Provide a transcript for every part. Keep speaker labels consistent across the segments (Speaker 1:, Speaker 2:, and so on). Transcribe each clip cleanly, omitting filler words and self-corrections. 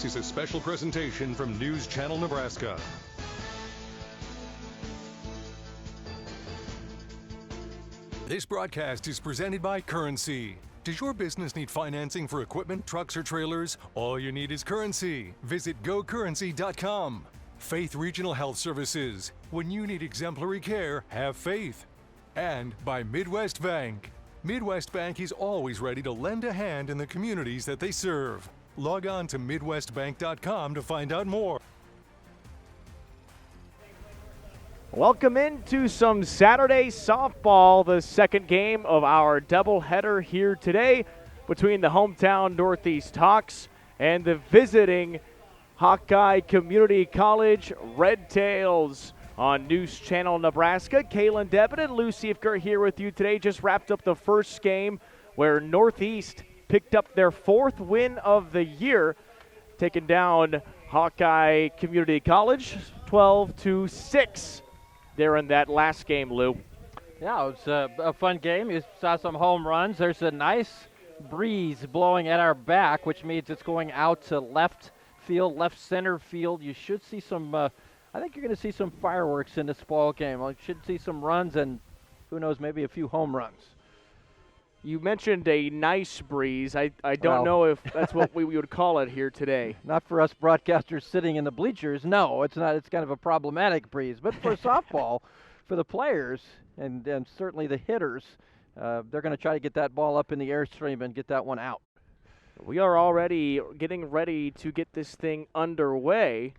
Speaker 1: This is a special presentation from News Channel Nebraska. This broadcast is presented by Currency. Does your business need financing for equipment, trucks, or trailers? All you need is Currency. Visit gocurrency.com. Faith Regional Health Services. When you need exemplary care, have faith. And by Midwest Bank. Midwest Bank is always ready to lend a hand in the communities that they serve. Log on to MidwestBank.com to find out more.
Speaker 2: Welcome into some Saturday softball, the second game of our doubleheader here today between the hometown Northeast Hawks and the visiting Hawkeye Community College Red Tails on News Channel Nebraska. Kaylin Devitt and Lucy Ifker here with you today. Just wrapped up the first game where Northeast picked up their fourth win of the year, taking down Hawkeye Community College 12-6 there in that last game, Lou.
Speaker 3: Yeah, it was a fun game. You saw some home runs. There's a nice breeze blowing at our back, which means it's going out to left field, left center field. You should see some, I think you're going to see some fireworks in this ball game. You should see some runs and who knows, maybe a few home runs.
Speaker 2: You mentioned a nice breeze. I don't know if that's what we would call it here today.
Speaker 3: Not for us broadcasters sitting in the bleachers. No, it's not. It's kind of a problematic breeze. But for softball, for the players and certainly the hitters, they're going to try to get that ball up in the airstream and get that one out.
Speaker 2: We are already getting ready to get this thing underway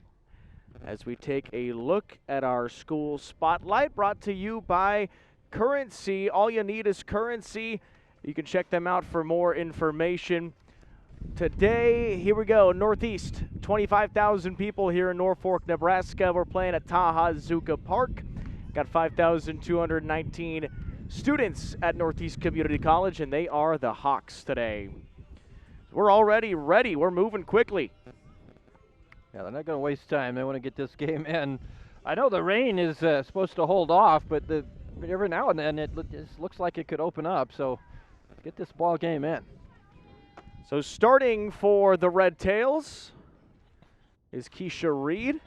Speaker 2: as we take a look at our school spotlight, brought to you by Currency. All you need is Currency. You can check them out for more information. Today, here we go, Northeast, 25,000 people here in Norfolk, Nebraska. We're playing at Tahazuka Park. Got 5,219 students at Northeast Community College, and they are the Hawks today. We're already ready. We're moving quickly.
Speaker 3: Yeah, they're not going to waste time. They want to get this game in. I know the rain is supposed to hold off, but every now and then it looks like it could open up, so get this ball game in.
Speaker 2: So starting for the Red Tails is Keisha Reed.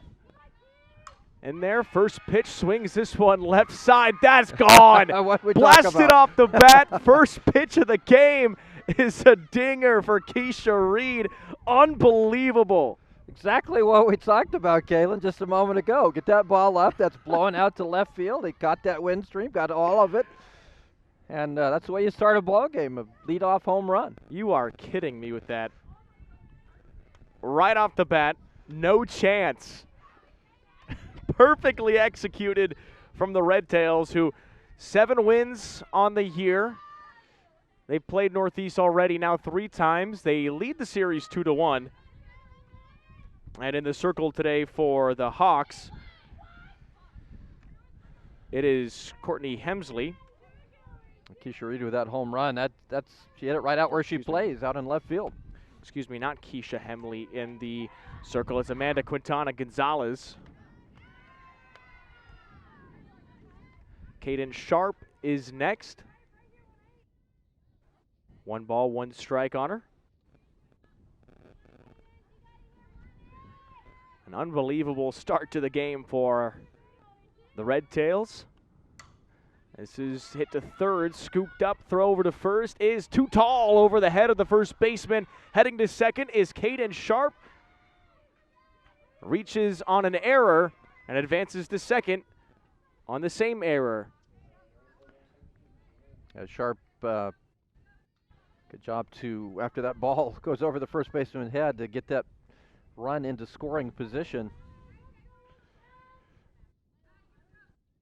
Speaker 2: And their first pitch swings this one left side. That's gone. Blasted off the bat. First pitch of the game is a dinger for Keisha Reed. Unbelievable.
Speaker 3: Exactly what we talked about, Kaylin, just a moment ago. Get that ball up. That's blowing out to left field. He caught that wind stream, got all of it. And that's the way you start a ball game, a leadoff home run.
Speaker 2: You are kidding me with that. Right off the bat, no chance. Perfectly executed from the Red Tails, who 7 wins on the year. They've played Northeast already now 3 times. They lead the series 2-1. And in the circle today for the Hawks, it is Courtney Hemsley.
Speaker 3: Keisha Reed with that home run. She hit it right out where she plays, out in left field.
Speaker 2: Excuse me, not Keisha Hemsley in the circle. It's Amanda Quintana Gonzalez. Caden Sharp is next. 1 ball, 1 strike on her. An unbelievable start to the game for the Red Tails. This is hit to third, scooped up, throw over to first is too tall over the head of the first baseman. Heading to second is Caden Sharp. Reaches on an error and advances to second on the same error.
Speaker 3: Sharp, good job after that ball goes over the first baseman's head, to get that run into scoring position.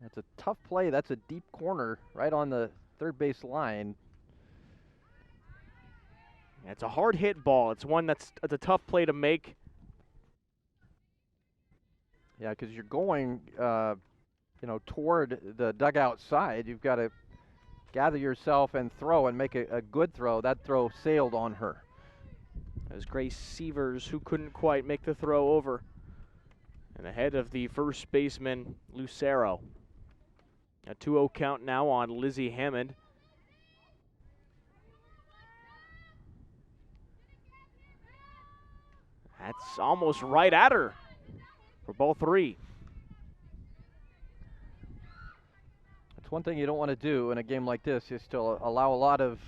Speaker 3: That's a tough play. That's a deep corner right on the third base line.
Speaker 2: It's a hard hit ball. It's one that's a tough play to make.
Speaker 3: Yeah, because you're going, toward the dugout side. You've got to gather yourself and throw and make a good throw. That throw sailed on her.
Speaker 2: That was Grace Sievers, who couldn't quite make the throw over. And ahead of the first baseman, Lucero. A 2-0 count now on Lizzie Hammond. That's almost right at her for ball 3.
Speaker 3: That's one thing you don't want to do in a game like this, is to allow a lot of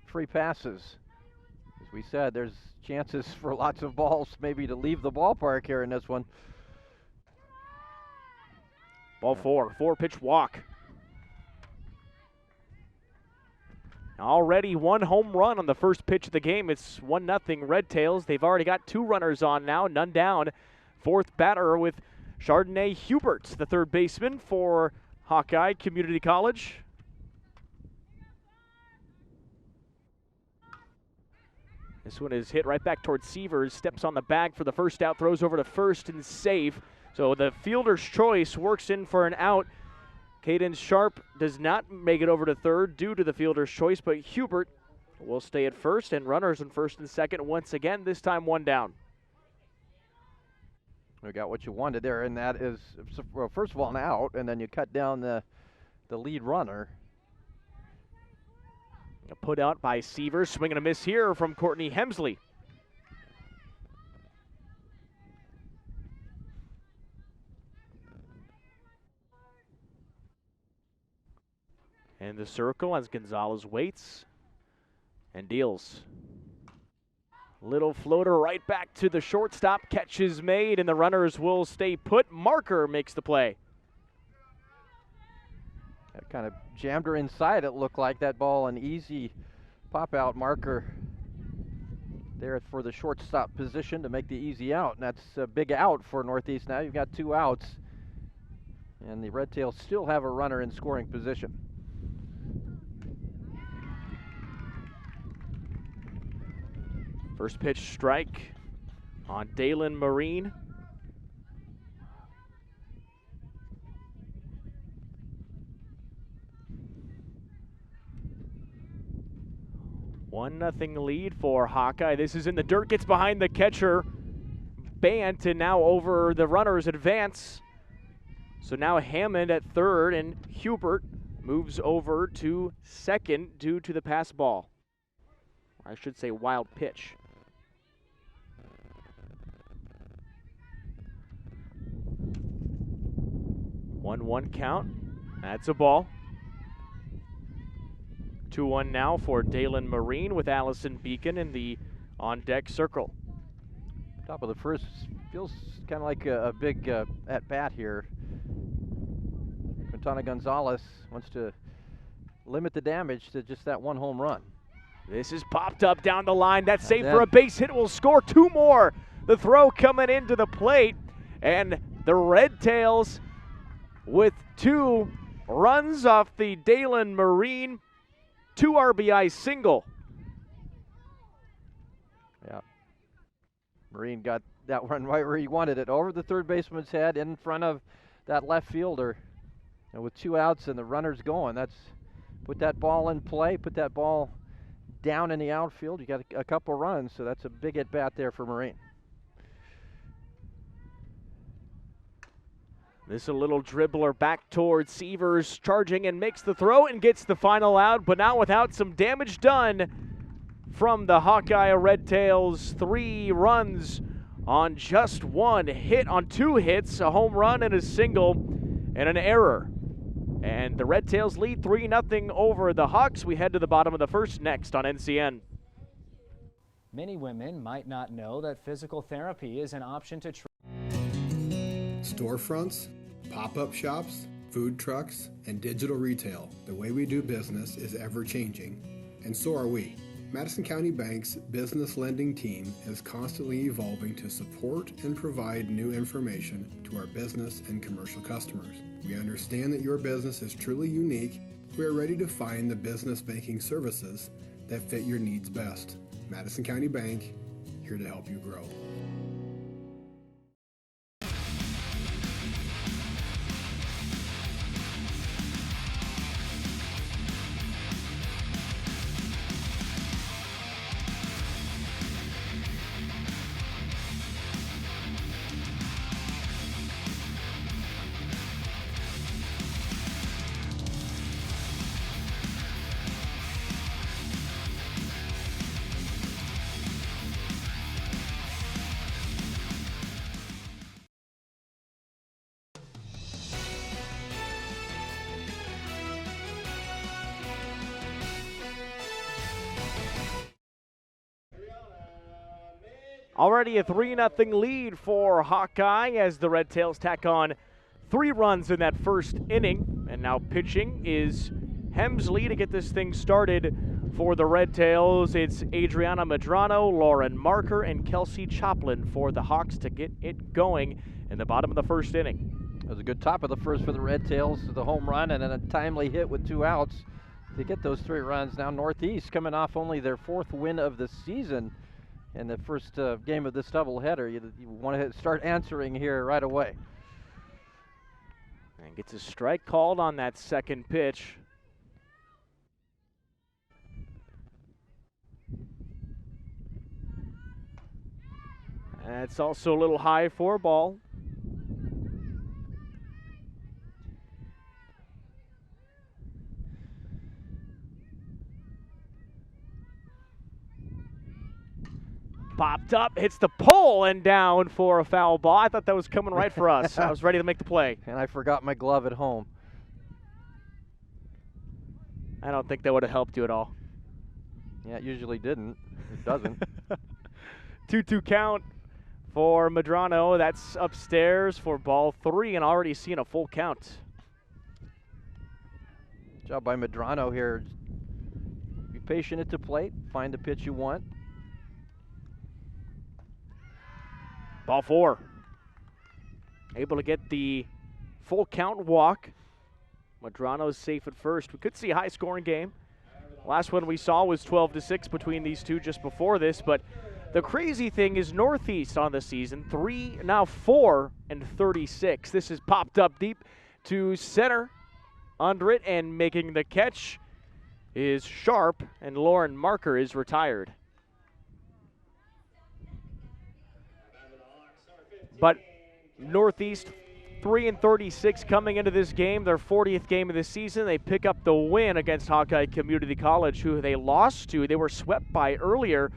Speaker 3: free passes. As we said, there's chances for lots of balls maybe to leave the ballpark here in this one.
Speaker 2: Ball 4, 4-pitch walk. Already 1 home run on the first pitch of the game. It's 1-0 Red Tails. They've already got 2 runners on now, none down. 4th batter with Chardonnay Hubert, the 3rd baseman for Hawkeye Community College. This one is hit right back towards Sievers. Steps on the bag for the first out, throws over to first and safe. So the fielder's choice works in for an out. Caden Sharp does not make it over to third due to the fielder's choice, but Hubert will stay at first, and runners in first and second once again, this time 1 down.
Speaker 3: We got what you wanted there, and that is, well, first of all, an out, and then you cut down the lead runner.
Speaker 2: Put out by Sievers, swing and a miss here from Courtney Hemsley. And the circle as Gonzalez waits and deals. Little floater right back to the shortstop. Catch is made, and the runners will stay put. Marker makes the play.
Speaker 3: That kind of jammed her inside, it looked like. That ball, an easy pop-out. Marker there for the shortstop position to make the easy out. And that's a big out for Northeast now. You've got 2 outs. And the Red Tails still have a runner in scoring position.
Speaker 2: First pitch strike on Dalen Marine. One nothing lead for Hawkeye. This is in the dirt, gets behind the catcher. Bant, and now over the runners advance. So now Hammond at third, and Hubert moves over to second due to the pass ball. I should say wild pitch. 1-1 count. That's a ball. 2-1 now for Dalen Marine with Allison Beacon in the on-deck circle.
Speaker 3: Top of the first, feels kind of like a big at-bat here. Quintana Gonzalez wants to limit the damage to just that 1 home run.
Speaker 2: This is popped up down the line. That's safe for a base hit. Will score 2 more. The throw coming into the plate, and the Red Tails with 2 runs off the Dalen Marine 2 RBI single.
Speaker 3: Yeah. Marine got that one right where he wanted it, over the third baseman's head in front of that left fielder. And with 2 outs and the runners going, that's put that ball in play, put that ball down in the outfield. You got a couple runs, so that's a big at bat there for Marine.
Speaker 2: This is a little dribbler back towards Sievers, charging and makes the throw and gets the final out, but not without some damage done from the Hawkeye Red Tails. 3 runs on just 1 hit, on 2 hits, a home run and a single, and an error. And the Red Tails lead 3-0 over the Hawks. We head to the bottom of the first next on NCN.
Speaker 4: Many women might not know that physical therapy is an option to
Speaker 5: Storefronts, pop-up shops, food trucks, and digital retail. The way we do business is ever-changing, and so are we. Madison County Bank's business lending team is constantly evolving to support and provide new information to our business and commercial customers. We understand that your business is truly unique. We are ready to find the business banking services that fit your needs best. Madison County Bank, here to help you grow.
Speaker 2: Already a 3-0 lead for Hawkeye as the Red Tails tack on 3 runs in that first inning. And now pitching is Hemsley to get this thing started for the Red Tails. It's Adriana Medrano, Lauren Marker, and Kelsey Choplin for the Hawks to get it going in the bottom of the first inning.
Speaker 3: It was a good top of the first for the Red Tails, the home run, and then a timely hit with 2 outs to get those 3 runs. Now Northeast coming off only their 4th win of the season in the first game of this doubleheader. You want to start answering here right away.
Speaker 2: And gets a strike called on that second pitch. And it's also a little high for a ball. Popped up, hits the pole and down for a foul ball. I thought that was coming right for us. I was ready to make the play.
Speaker 3: And I forgot my glove at home.
Speaker 2: I don't think that would have helped you at all.
Speaker 3: Yeah, it usually didn't. It doesn't.
Speaker 2: 2-2 count for Medrano. That's upstairs for ball 3 and already seeing a full count.
Speaker 3: Job by Medrano here. Be patient at the plate. Find the pitch you want.
Speaker 2: Ball 4. Able to get the full count walk. Medrano's safe at first. We could see a high-scoring game. Last one we saw was 12-6 between these two just before this, but the crazy thing is Northeast on the season, 4-36. This is popped up deep to center under it, and making the catch is Sharp, and Lauren Marker is retired. But Northeast 3-36 coming into this game, their 40th game of the season. They pick up the win against Hawkeye Community College, who they lost to. They were swept by earlier,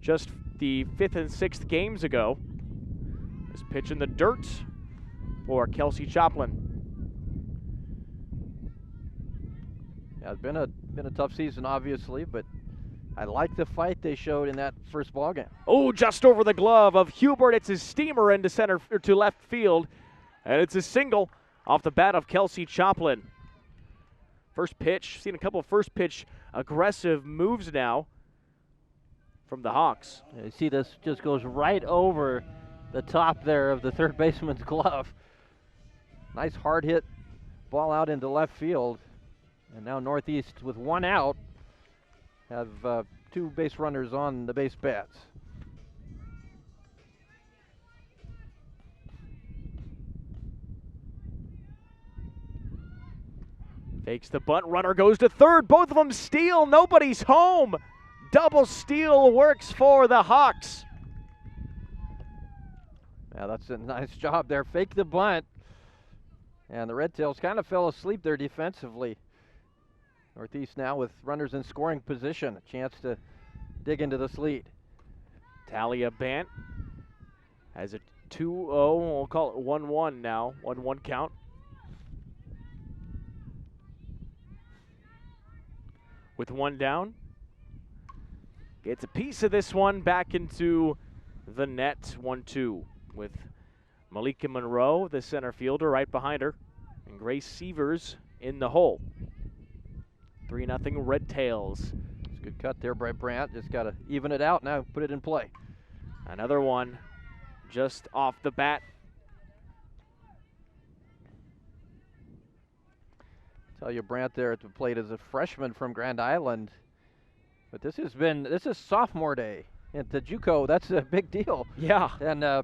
Speaker 2: just the 5th and 6th games ago. This pitch in the dirt for Kelsey Choplin.
Speaker 3: Yeah, it's been a tough season, obviously, but I like the fight they showed in that first ball game.
Speaker 2: Oh, just over the glove of Hubert. It's a steamer into center or to left field, and it's a single off the bat of Kelsey Choplin. First pitch, seen a couple of first pitch aggressive moves now from the Hawks.
Speaker 3: Yeah, you see this just goes right over the top there of the third baseman's glove. Nice hard hit ball out into left field, and now Northeast with 1 out have 2 base runners on the base paths.
Speaker 2: Fakes the bunt, runner goes to third. Both of them steal, nobody's home. Double steal works for the Hawks.
Speaker 3: Yeah, that's a nice job there. Fake the bunt. And the Red Tails kind of fell asleep there defensively. Northeast now with runners in scoring position, a chance to dig into this lead.
Speaker 2: Talia Bant has a 2-0, we'll call it 1-1 now, 1-1 count. With 1 down, gets a piece of this one back into the net, 1-2, with Malika Monroe, the center fielder, right behind her, and Grace Sievers in the hole. 3-0 Red Tails.
Speaker 3: It's a good cut there by Brandt. Just got to even it out now, put it in play.
Speaker 2: Another one just off the bat.
Speaker 3: Tell you, Brandt there at the plate is a freshman from Grand Island. But this is sophomore day at the JUCO. That's a big deal.
Speaker 2: Yeah.
Speaker 3: And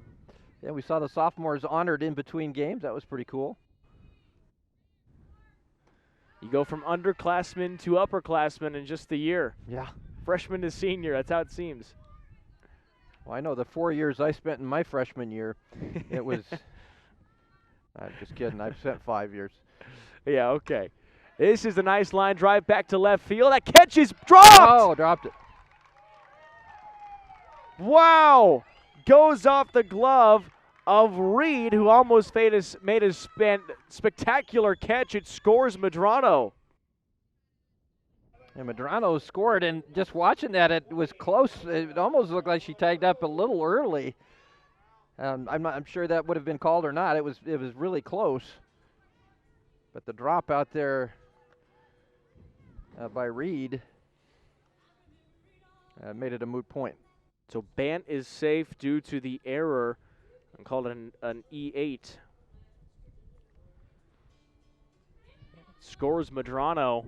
Speaker 3: we saw the sophomores honored in between games. That was pretty cool.
Speaker 2: You go from underclassmen to upperclassmen in just a year.
Speaker 3: Yeah.
Speaker 2: Freshman to senior, that's how it seems.
Speaker 3: Well, I know the 4 years I spent in my freshman year, it was, I'm just kidding, I've spent 5 years.
Speaker 2: Yeah, okay. This is a nice line drive back to left field. That catch is dropped!
Speaker 3: Oh, dropped it.
Speaker 2: Wow! Goes off the glove of Reed, who almost made a spectacular catch. It scores Medrano.
Speaker 3: And Medrano scored, and just watching that, it was close. It almost looked like she tagged up a little early. I'm sure that would have been called or not. It was really close. But the drop out there by Reed made it a moot point.
Speaker 2: So Bant is safe due to the error. I called it an E8. Scores Medrano.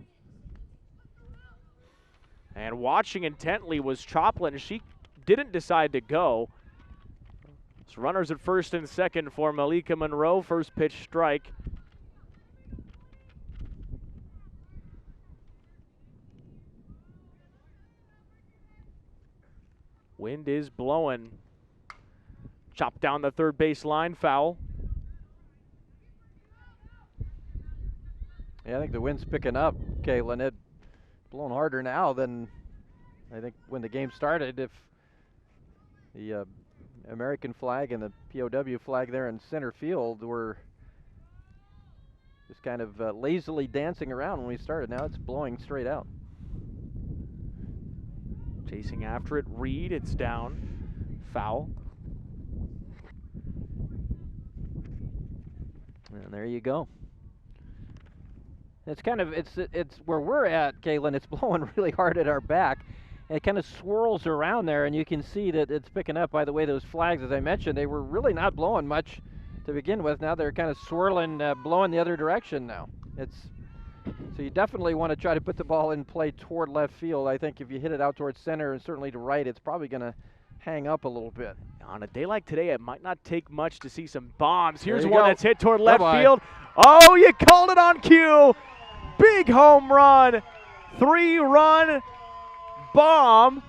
Speaker 2: And watching intently was Choplin. She didn't decide to go. So runners at first and second for Malika Monroe. First pitch strike. Wind is blowing. Chopped down the third base line, foul.
Speaker 3: Yeah, I think the wind's picking up, Caitlin. It's blowing harder now than I think when the game started. If the American flag and the POW flag there in center field were just kind of lazily dancing around when we started, now it's blowing straight out.
Speaker 2: Chasing after it, Reed, it's down, foul.
Speaker 3: And there you go. It's kind of, it's where we're at, Caitlin, it's blowing really hard at our back. And it kind of swirls around there, and you can see that it's picking up. By the way, those flags, as I mentioned, they were really not blowing much to begin with. Now they're kind of swirling, blowing the other direction now. So you definitely want to try to put the ball in play toward left field. I think if you hit it out towards center and certainly to right, it's probably going to hang up a little bit.
Speaker 2: On a day like today, it might not take much to see some bombs. Here's
Speaker 3: you
Speaker 2: one
Speaker 3: go.
Speaker 2: that's hit toward left
Speaker 3: Bye-bye.
Speaker 2: field. Oh, you called it on cue. Big home run. 3-run bomb.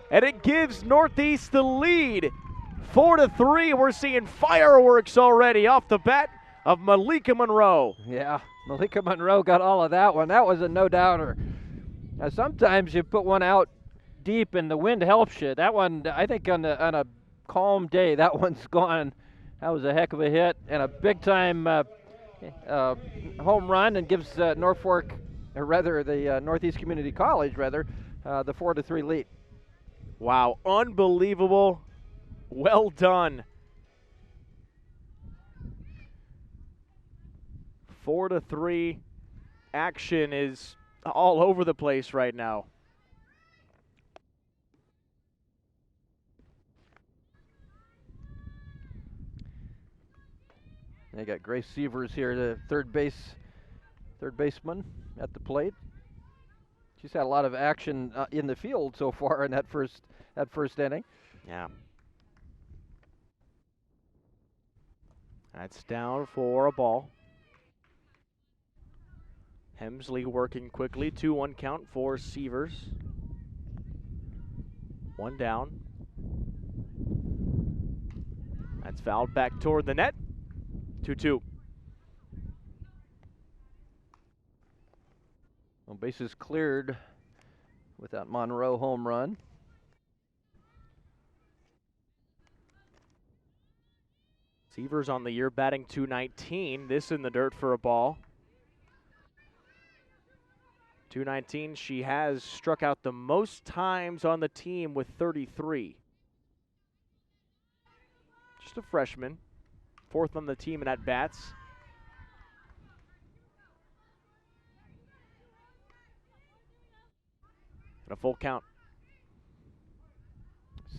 Speaker 2: And it gives Northeast the lead. 4-3. We're seeing fireworks already off the bat of Malika Monroe.
Speaker 3: Yeah, Malika Monroe got all of that one. That was a no-doubter. Now, sometimes you put one out deep and the wind helps you. That one, I think on a calm day, that one's gone. That was a heck of a hit and a big-time home run, and gives Norfolk, or rather the Northeast Community College, rather, the 4-3 lead.
Speaker 2: Wow, unbelievable. Well done. 4-3. Action is all over the place right now.
Speaker 3: They got Grace Sievers here, the third baseman at the plate. She's had a lot of action in the field so far in that first inning.
Speaker 2: Yeah. That's down for a ball. Hemsley working quickly. 2-1 count for Sievers. One down. That's fouled back toward the net. 2-2.
Speaker 3: Well, bases cleared with that Monroe home run.
Speaker 2: Sievers on the year batting .219. This in the dirt for a ball. .219. She has struck out the most times on the team with 33. Just a freshman. Fourth on the team in at-bats. And a full count.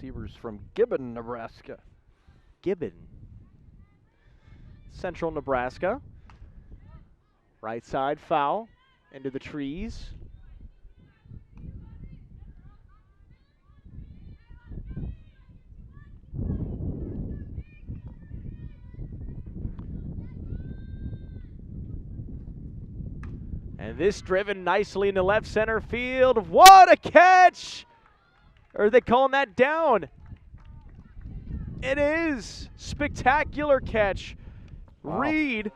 Speaker 3: Sievers from Gibbon, Nebraska.
Speaker 2: Gibbon. Central Nebraska. Right side foul. Into the trees. And this driven nicely into left center field. What a catch! Or are they calling that down? It is. Spectacular catch.
Speaker 3: Wow.
Speaker 2: Reed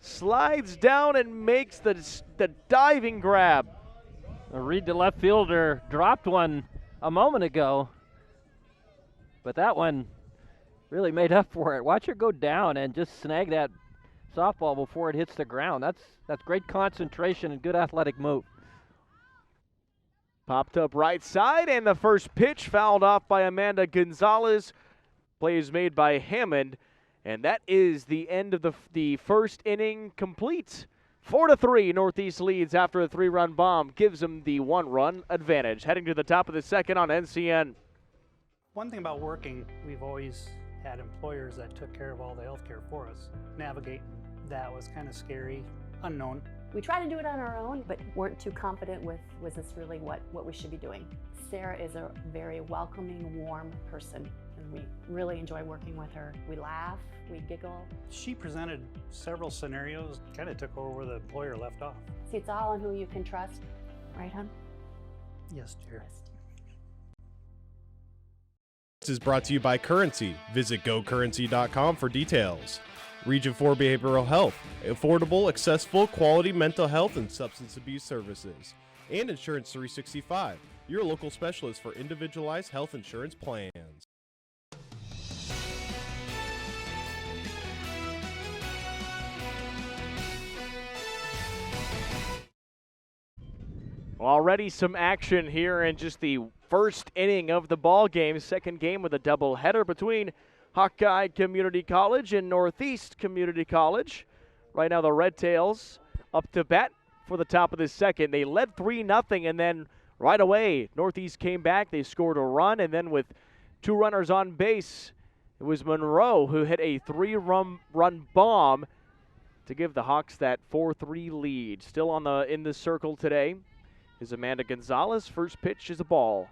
Speaker 2: slides down and makes the diving grab.
Speaker 3: Reed, the left fielder, dropped one a moment ago, but that one really made up for it. Watch her go down and just snag that softball before it hits the ground. That's great concentration and good athletic move.
Speaker 2: Popped up right side, and the first pitch fouled off by Amanda Gonzalez. Play is made by Hammond, and that is the end of the first inning complete. 4-3, Northeast leads after a 3-run bomb, gives them the 1-run advantage. Heading to the top of the second on NCN.
Speaker 6: One thing about working, we've always had employers that took care of all the health care for us. Navigating that was kind of scary, unknown.
Speaker 7: We tried to do it on our own, but weren't too confident with, was this really what we should be doing? Sarah is a very welcoming, warm person, and we really enjoy working with her. We laugh, we giggle.
Speaker 6: She presented several scenarios, kind of took over where the employer left off.
Speaker 7: See, it's all on who you can trust, right, hon?
Speaker 6: Yes, dear.
Speaker 8: This is brought to you by Currency. Visit gocurrency.com for details. Region 4 Behavioral Health, affordable, accessible, quality mental health and substance abuse services. And Insurance 365, your local specialist for individualized health insurance plans.
Speaker 2: Already some action here in just the first inning of the ball game. Second game with a doubleheader between Hawkeye Community College and Northeast Community College. Right now the Red Tails up to bat for the top of the second. They led 3-0, and then right away Northeast came back. They scored a run, and then with 2 runners on base, it was Monroe who hit a 3-run bomb to give the Hawks that 4-3 lead. Still in the circle today is Amanda Gonzalez. First pitch is a ball.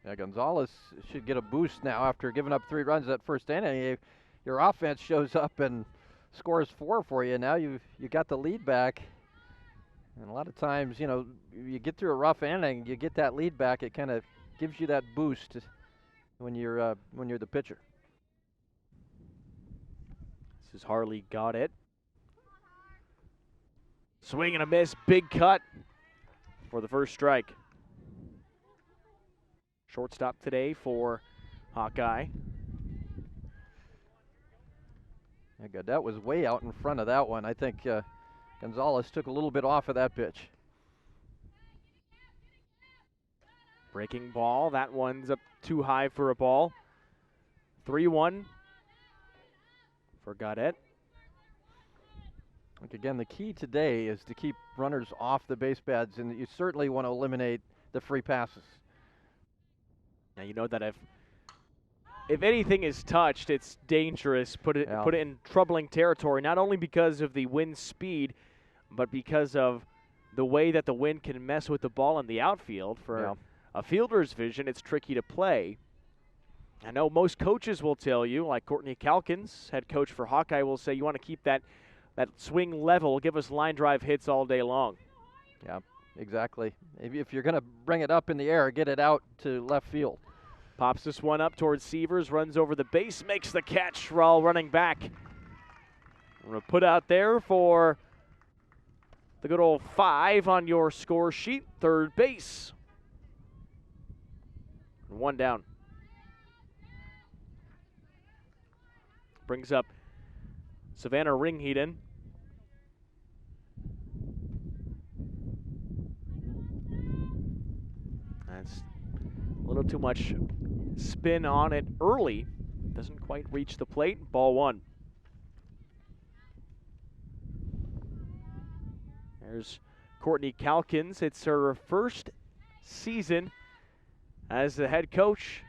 Speaker 3: Yeah, Gonzalez should get a boost now after giving up 3 runs that first inning. Your offense shows up and scores 4 for you. Now you got the lead back. And a lot of times, you know, you get through a rough inning, you get that lead back, it kind of gives you that boost when you're the pitcher.
Speaker 2: This is Harley got it. Swing and a miss, big cut for the first strike. Shortstop today for Hawkeye.
Speaker 3: Yeah, good. That was way out in front of that one. I think Gonzalez took a little bit off of that pitch.
Speaker 2: Breaking ball. That one's up too high for a ball. 3-1 for Gaudette.
Speaker 3: Like again, the key today is to keep runners off the base paths, and you certainly want to eliminate the free passes.
Speaker 2: Now you know that if anything is touched, it's dangerous. Put it in troubling territory. Not only because of the wind speed, but because of the way that the wind can mess with the ball in the outfield. For a fielder's vision, it's tricky to play. I know most coaches will tell you, like Courtney Calkins, head coach for Hawkeye, will say you want to keep that swing level, give us line drive hits all day long.
Speaker 3: Yeah, exactly. If you're going to bring it up in the air, get it out to left field.
Speaker 2: Pops this one up towards Sievers, runs over the base, makes the catch while running back. I'm going to put out there for the good old 5 on your score sheet, third base. 1 down. Brings up Savannah Ringheden. That's a little too much spin on it early. Doesn't quite reach the plate. Ball 1. There's Courtney Calkins. It's her first season as the head coach.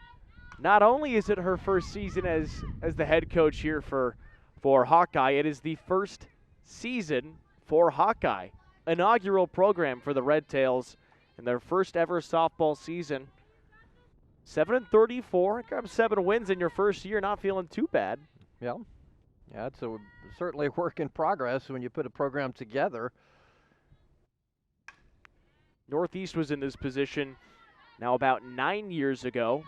Speaker 2: Not only is it her first season as the head coach here for Hawkeye, it is the first season for Hawkeye. Inaugural program for the Red Tails in their first ever softball season. 7-34, grab 7 wins in your first year, not feeling too bad.
Speaker 3: Yeah, it's certainly a work in progress when you put a program together.
Speaker 2: Northeast was in this position now about 9 years ago.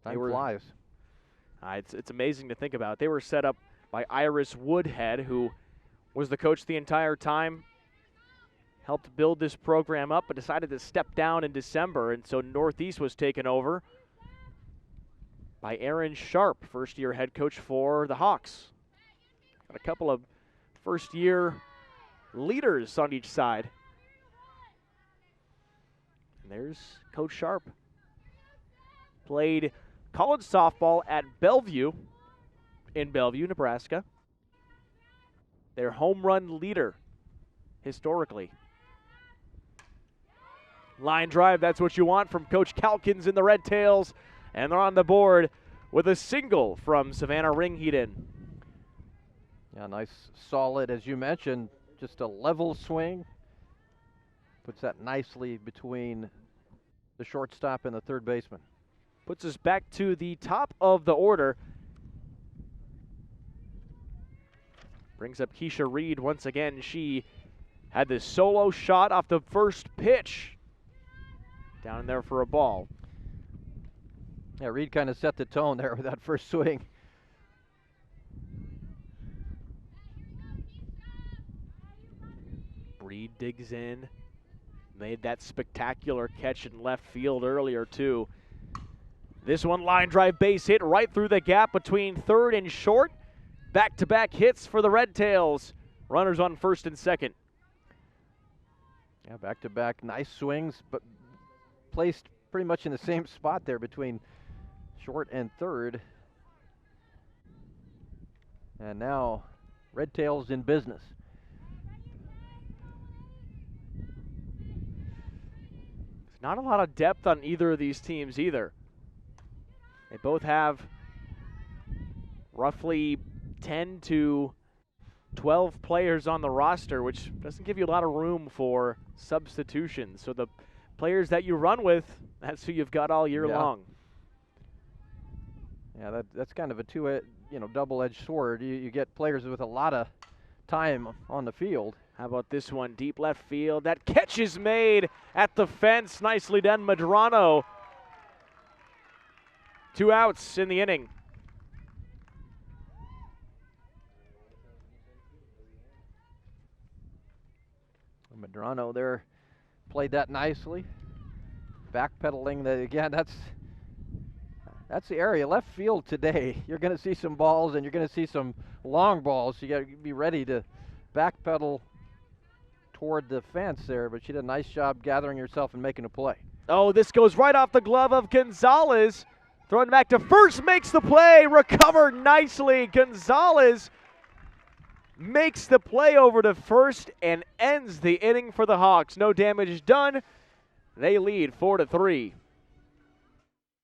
Speaker 3: Time flies.
Speaker 2: It's amazing to think about. They were set up by Iris Woodhead, who was the coach the entire time, helped build this program up, but decided to step down in December, and so Northeast was taken over by Aaron Sharp, first-year head coach for the Hawks. Got a couple of first-year leaders on each side. And there's Coach Sharp. Played college softball at Bellevue, in Bellevue, Nebraska. Their home run leader, historically. Line drive, that's what you want from Coach Calkins in the Red Tails. And they're on the board with a single from Savannah Ringheden.
Speaker 3: Yeah, nice, solid, as you mentioned, just a level swing. Puts that nicely between the shortstop and the third baseman.
Speaker 2: Puts us back to the top of the order. Brings up Keisha Reed once again. She had this solo shot off the first pitch. Down in there for a ball.
Speaker 3: Yeah, Reed kind of set the tone there with that first swing.
Speaker 2: Reed digs in. Made that spectacular catch in left field earlier, too. This one, line drive base hit right through the gap between third and short. Back-to-back hits for the Red Tails. Runners on first and second.
Speaker 3: Yeah, back-to-back nice swings, but placed pretty much in the same spot there between short and third. And now Red Tails in business.
Speaker 2: There's not a lot of depth on either of these teams either. They both have roughly 10 to 12 players on the roster, which doesn't give you a lot of room for substitutions. So the players that you run with, that's who you've got all year long.
Speaker 3: Yeah, that's kind of a double-edged sword. You get players with a lot of time on the field.
Speaker 2: How about this one, deep left field? That catch is made at the fence. Nicely done, Medrano. 2 outs in the inning.
Speaker 3: Medrano there played that nicely. Backpedaling that again, that's the area. Left field today, you're going to see some balls and you're going to see some long balls. So you got to be ready to backpedal toward the fence there, but she did a nice job gathering herself and making a play.
Speaker 2: Oh, this goes right off the glove of Gonzalez. Throwing back to first, makes the play, recovered nicely. Gonzalez makes the play over to first and ends the inning for the Hawks. No damage done. They lead 4-3.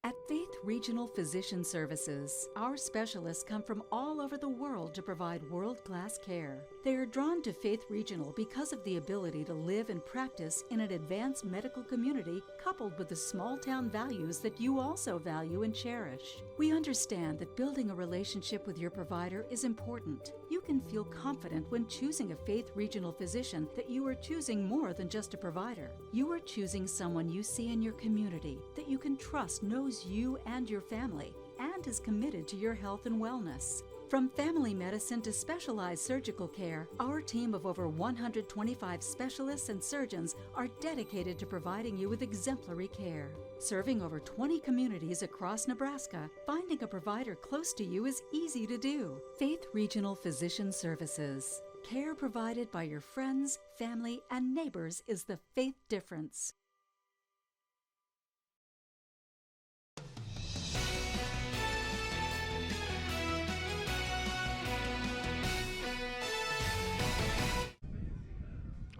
Speaker 9: At Faith Regional Physician Services, our specialists come from all over the world to provide world-class care. They are drawn to Faith Regional because of the ability to live and practice in an advanced medical community coupled with the small-town values that you also value and cherish. We understand that building a relationship with your provider is important. You can feel confident when choosing a Faith Regional physician that you are choosing more than just a provider. You are choosing someone you see in your community that you can trust knows you and your family and is committed to your health and wellness. From family medicine to specialized surgical care, our team of over 125 specialists and surgeons are dedicated to providing you with exemplary care. Serving over 20 communities across Nebraska, finding a provider close to you is easy to do. Faith Regional Physician Services. Care provided by your friends, family, and neighbors is the faith difference.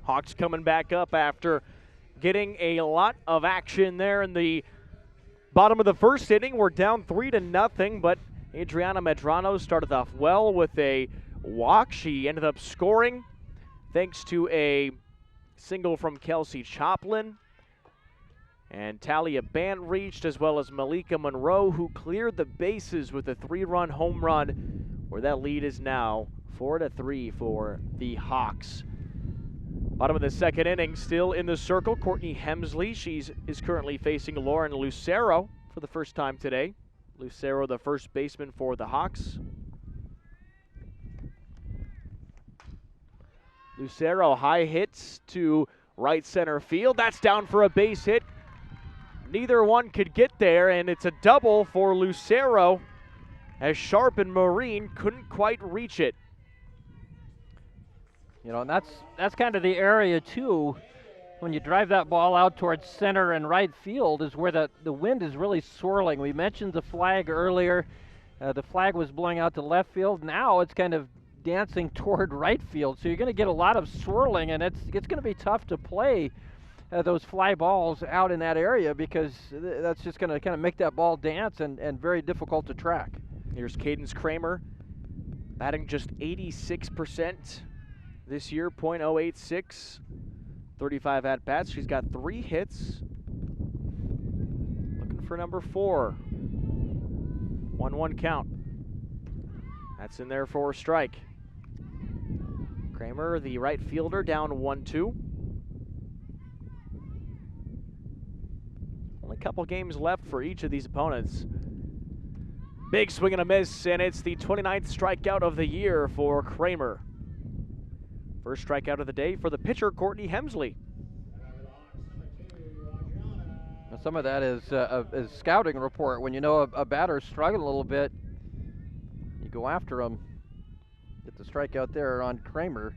Speaker 2: Hawks coming back up after getting a lot of action there in the bottom of the first inning. We're down 3-0, but Adriana Medrano started off well with a walk. She ended up scoring thanks to a single from Kelsey Choplin. And Talia Bant reached, as well as Malika Monroe, who cleared the bases with a 3-run home run, where that lead is now 4-3 for the Hawks. Bottom of the second inning, still in the circle, Courtney Hemsley. She is currently facing Lauren Lucero for the first time today. Lucero, the first baseman for the Hawks. Lucero, high hits to right center field. That's down for a base hit. Neither one could get there, and it's a double for Lucero, as Sharp and Marine couldn't quite reach it.
Speaker 3: You know, and that's kind of the area, too, when you drive that ball out towards center and right field is where the wind is really swirling. We mentioned the flag earlier. The flag was blowing out to left field. Now it's kind of dancing toward right field. So you're going to get a lot of swirling, and it's going to be tough to play those fly balls out in that area because that's just going to kind of make that ball dance and very difficult to track.
Speaker 2: Here's Cadence Kramer, batting just 86% this year, .086, 35 at-bats. She's got 3 hits. Looking for number 4. 1-1 count. That's in there for a strike. Kramer, the right fielder, down 1-2. Only a couple games left for each of these opponents. Big swing and a miss, and it's the 29th strikeout of the year for Kramer. First strikeout of the day for the pitcher, Courtney Hemsley.
Speaker 3: Now some of that is scouting report. When you know a batter's struggling a little bit, you go after him. Get the strikeout there on Kramer.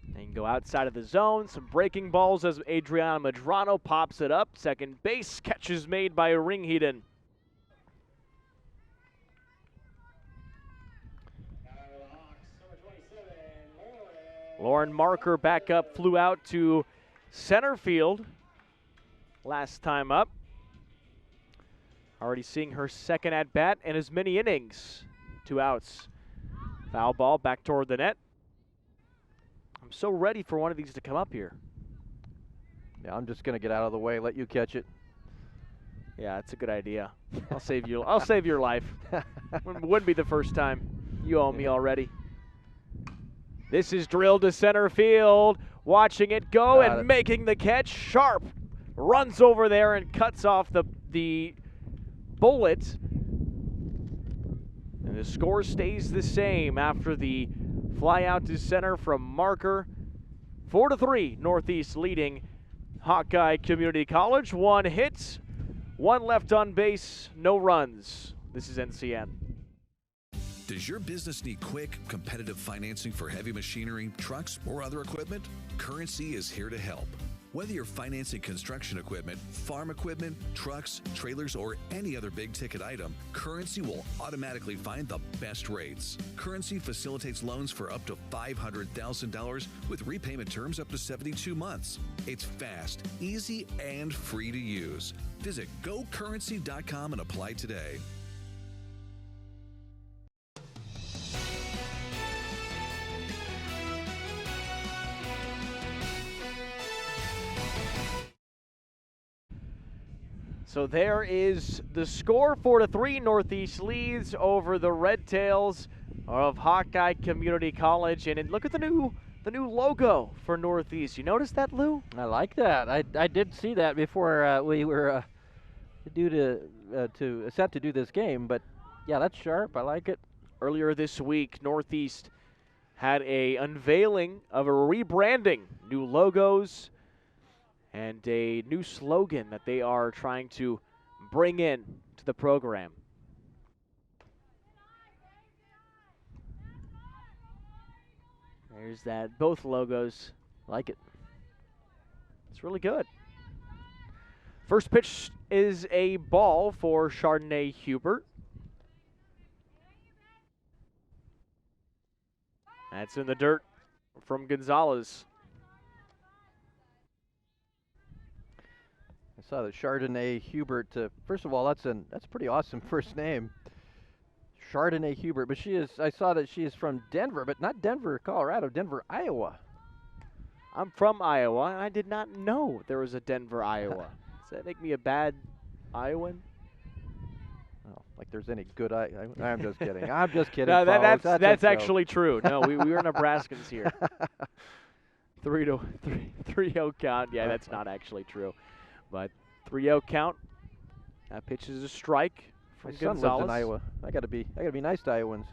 Speaker 2: And you can go outside of the zone. Some breaking balls as Adriana Medrano pops it up. Second base, catch is made by Ringheden. Lauren Marker back up, flew out to center field last time up. Already seeing her second at bat and as many innings. 2 outs. Foul ball back toward the net. I'm so ready for one of these to come up here.
Speaker 3: Yeah, I'm just going to get out of the way, let you catch it.
Speaker 2: Yeah, that's a good idea. I'll save you. I'll save your life. Wouldn't be the first time. You owe me already. This is drilled to center field. Watching it go and making the catch. Sharp runs over there and cuts off the bullet. And the score stays the same after the fly out to center from Marker. 4-3, Northeast leading Hawkeye Community College. 1 hit, 1 left on base, no runs. This is NCN.
Speaker 10: Does your business need quick, competitive financing for heavy machinery, trucks, or other equipment? Currency is here to help. Whether you're financing construction equipment, farm equipment, trucks, trailers, or any other big-ticket item, Currency will automatically find the best rates. Currency facilitates loans for up to $500,000 with repayment terms up to 72 months. It's fast, easy, and free to use. Visit GoCurrency.com and apply today.
Speaker 2: So there is the score, 4-3. Northeast leads over the Red Tails of Hawkeye Community College. And look at the new logo for Northeast. You notice that, Lou?
Speaker 3: I like that. I did see that before we were due to set to do this game. But yeah, that's sharp. I like it.
Speaker 2: Earlier this week, Northeast had a unveiling of a rebranding, new logos, and a new slogan that they are trying to bring in to the program. There's that, both logos.
Speaker 3: Like it.
Speaker 2: It's really good. First pitch is a ball for Chardonnay Hubert. That's in the dirt from Gonzalez.
Speaker 3: I saw that Chardonnay Hubert. First of all, that's a pretty awesome first name, Chardonnay Hubert. But I saw that she is from Denver, but not Denver, Colorado. Denver, Iowa.
Speaker 2: I'm from Iowa, and I did not know there was a Denver, Iowa. Does that make me a bad Iowan?
Speaker 3: Oh, like there's any good I'm just kidding. I'm just kidding.
Speaker 2: No, that's
Speaker 3: a
Speaker 2: actually true. No, we were Nebraskans here. 3-0 count. Yeah, that's not actually true. But 3-0 count. That pitch is a strike from Gonzalez.
Speaker 3: My son lives in Iowa. I gotta be nice to Iowans.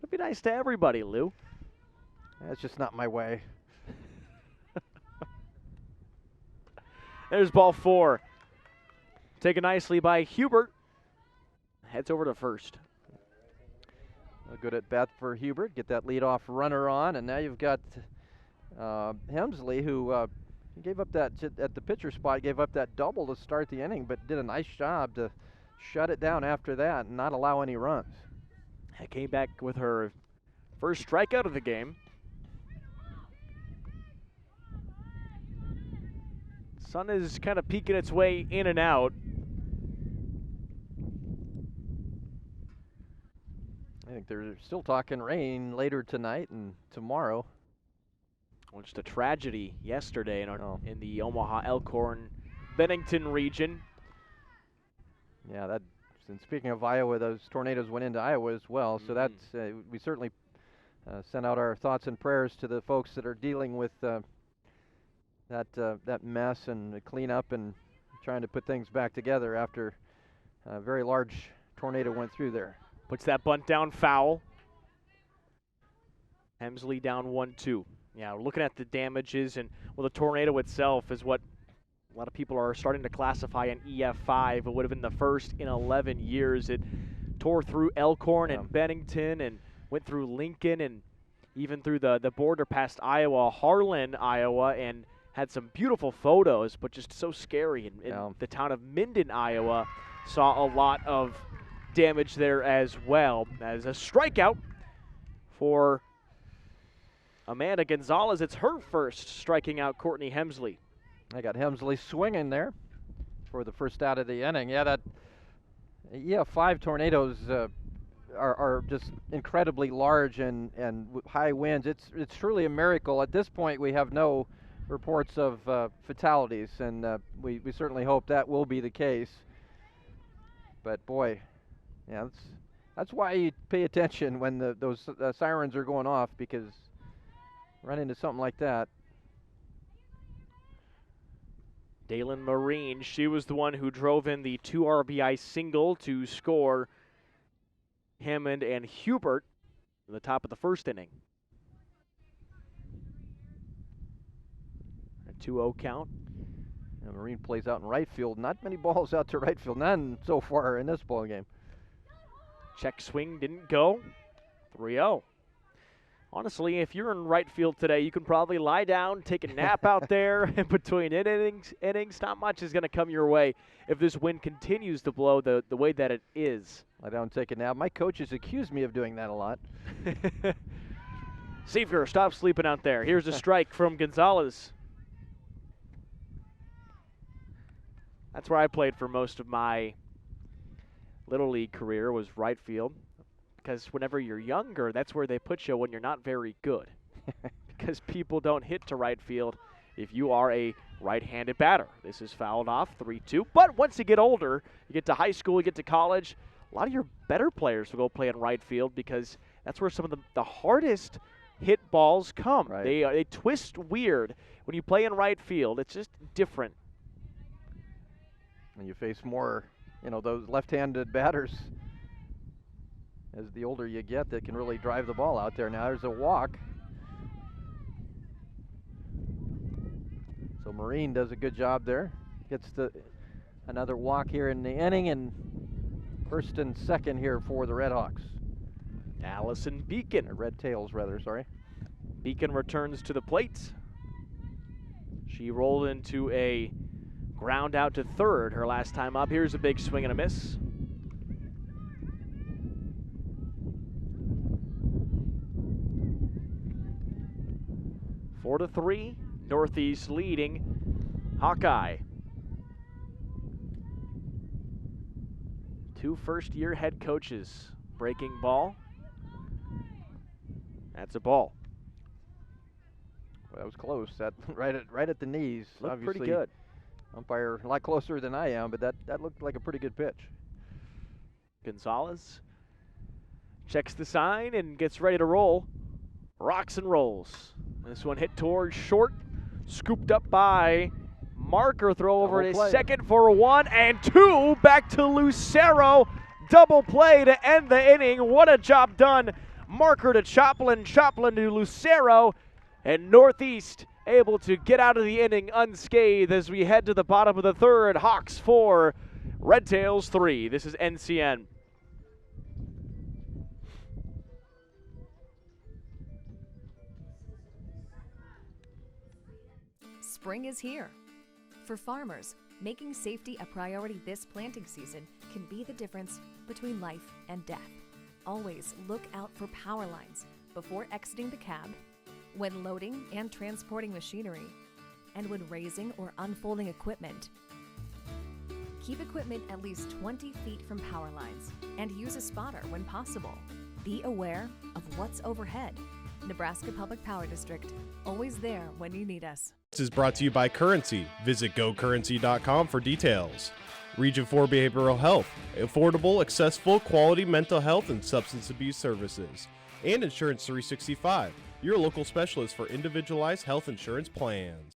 Speaker 2: Gotta be nice to everybody, Lou.
Speaker 3: That's just not my way.
Speaker 2: There's ball 4. Taken nicely by Hubert. Heads over to first.
Speaker 3: A good at bat for Hubert. Get that leadoff runner on, and now you've got Hemsley, who gave up that at the pitcher spot, gave up that double to start the inning, but did a nice job to shut it down after that and not allow any runs.
Speaker 2: Came back with her first strikeout of the game. Sun is kind of peeking its way in and out.
Speaker 3: I think they're still talking rain later tonight and tomorrow.
Speaker 2: Well, just a tragedy yesterday in the Omaha, Elkhorn, Bennington region.
Speaker 3: Yeah, and speaking of Iowa, those tornadoes went into Iowa as well. So that's we certainly send out our thoughts and prayers to the folks that are dealing with that mess and the cleanup and trying to put things back together after a very large tornado went through there.
Speaker 2: Puts that bunt down foul. Hemsley down 1-2. Yeah, we're looking at the damages, and well, the tornado itself is what a lot of people are starting to classify an EF5. It would have been the first in 11 years. It tore through Elkhorn and Bennington and went through Lincoln and even through the border past Iowa, Harlan, Iowa, and had some beautiful photos, but just so scary. And the town of Minden, Iowa, saw a lot of damage there as well. As a strikeout for Amanda Gonzalez. It's her first striking out Courtney Hemsley.
Speaker 3: I got Hemsley swinging there for the first out of the inning. Yeah, 5 tornadoes are just incredibly large and high winds. It's truly a miracle. At this point, we have no reports of fatalities, and we certainly hope that will be the case. But boy, yeah, that's why you pay attention when those sirens are going off, because run into something like that.
Speaker 2: Dalen Marine, she was the one who drove in the 2 RBI single to score Hammond and Hubert in the top of the first inning. A 2-0 count.
Speaker 3: And Marine plays out in right field. Not many balls out to right field. None so far in this ball game.
Speaker 2: Check swing didn't go. 3-0. Honestly, if you're in right field today, you can probably lie down, take a nap out there in between innings. Not much is going to come your way if this wind continues to blow the way that it is.
Speaker 3: Lie down, take a nap. My coaches accuse me of doing that a lot.
Speaker 2: Seaver, stop sleeping out there. Here's a strike from Gonzalez. That's where I played for most of my Little League career, was right field. Because whenever you're younger, that's where they put you when you're not very good. Because people don't hit to right field if you are a right-handed batter. This is fouled off, 3-2. But once you get older, you get to high school, you get to college, a lot of your better players will go play in right field, because that's where some of the hardest hit balls come.
Speaker 3: Right.
Speaker 2: They twist weird. When you play in right field, it's just different.
Speaker 3: And you face more, those left-handed batters as the older you get that can really drive the ball out there. Now there's a walk. So Marine does a good job there. Gets another walk here in the inning, and first and second here for the Red Hawks.
Speaker 2: Allison Beacon.
Speaker 3: Red Tails, rather, sorry.
Speaker 2: Beacon returns to the plate. She rolled into a ground out to third her last time up. Here's a big swing and a miss. Four to 3, Northeast leading Hawkeye. 2 first-year head coaches. Breaking ball. That's a ball.
Speaker 3: Well, that was close. That right at the knees.
Speaker 2: Looked
Speaker 3: Obviously,
Speaker 2: pretty good.
Speaker 3: Umpire a lot closer than I am, but that looked like a pretty good pitch.
Speaker 2: Gonzalez checks the sign and gets ready to roll. Rocks and rolls. This one hit towards short, scooped up by Marker. Throw over to second for 1 and 2. Back to Lucero. Double play to end the inning. What a job done. Marker to Choplin, Choplin to Lucero, and Northeast able to get out of the inning unscathed as we head to the bottom of the third. Hawks 4, Red Tails 3. This is NCN.
Speaker 11: Spring is here. For farmers, making safety a priority this planting season can be the difference between life and death. Always look out for power lines before exiting the cab, when loading and transporting machinery, and when raising or unfolding equipment. Keep equipment at least 20 feet from power lines and use a spotter when possible. Be aware of what's overhead. Nebraska Public Power District, always there when you need us.
Speaker 8: This is brought to you by Currency. Visit gocurrency.com for details. Region 4 Behavioral Health, affordable, accessible, quality mental health and substance abuse services. And Insurance 365, your local specialist for individualized health insurance plans.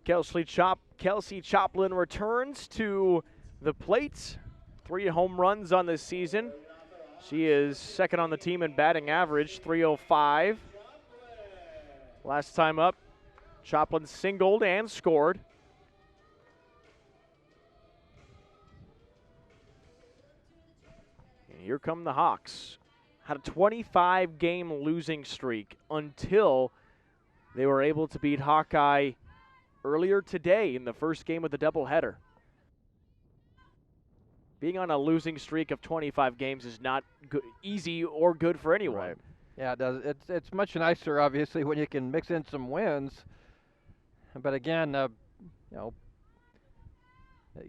Speaker 2: Kelsey Choplin returns to the plate. 3 home runs on this season. She is second on the team in batting average, .305. Last time up, Choplin singled and scored. And here come the Hawks. Had a 25-game losing streak until they were able to beat Hawkeye earlier today in the first game of the doubleheader. Being on a losing streak of 25 games is not easy or good for anyone.
Speaker 3: Right. Yeah, it does. It's much nicer, obviously, when you can mix in some wins. But again,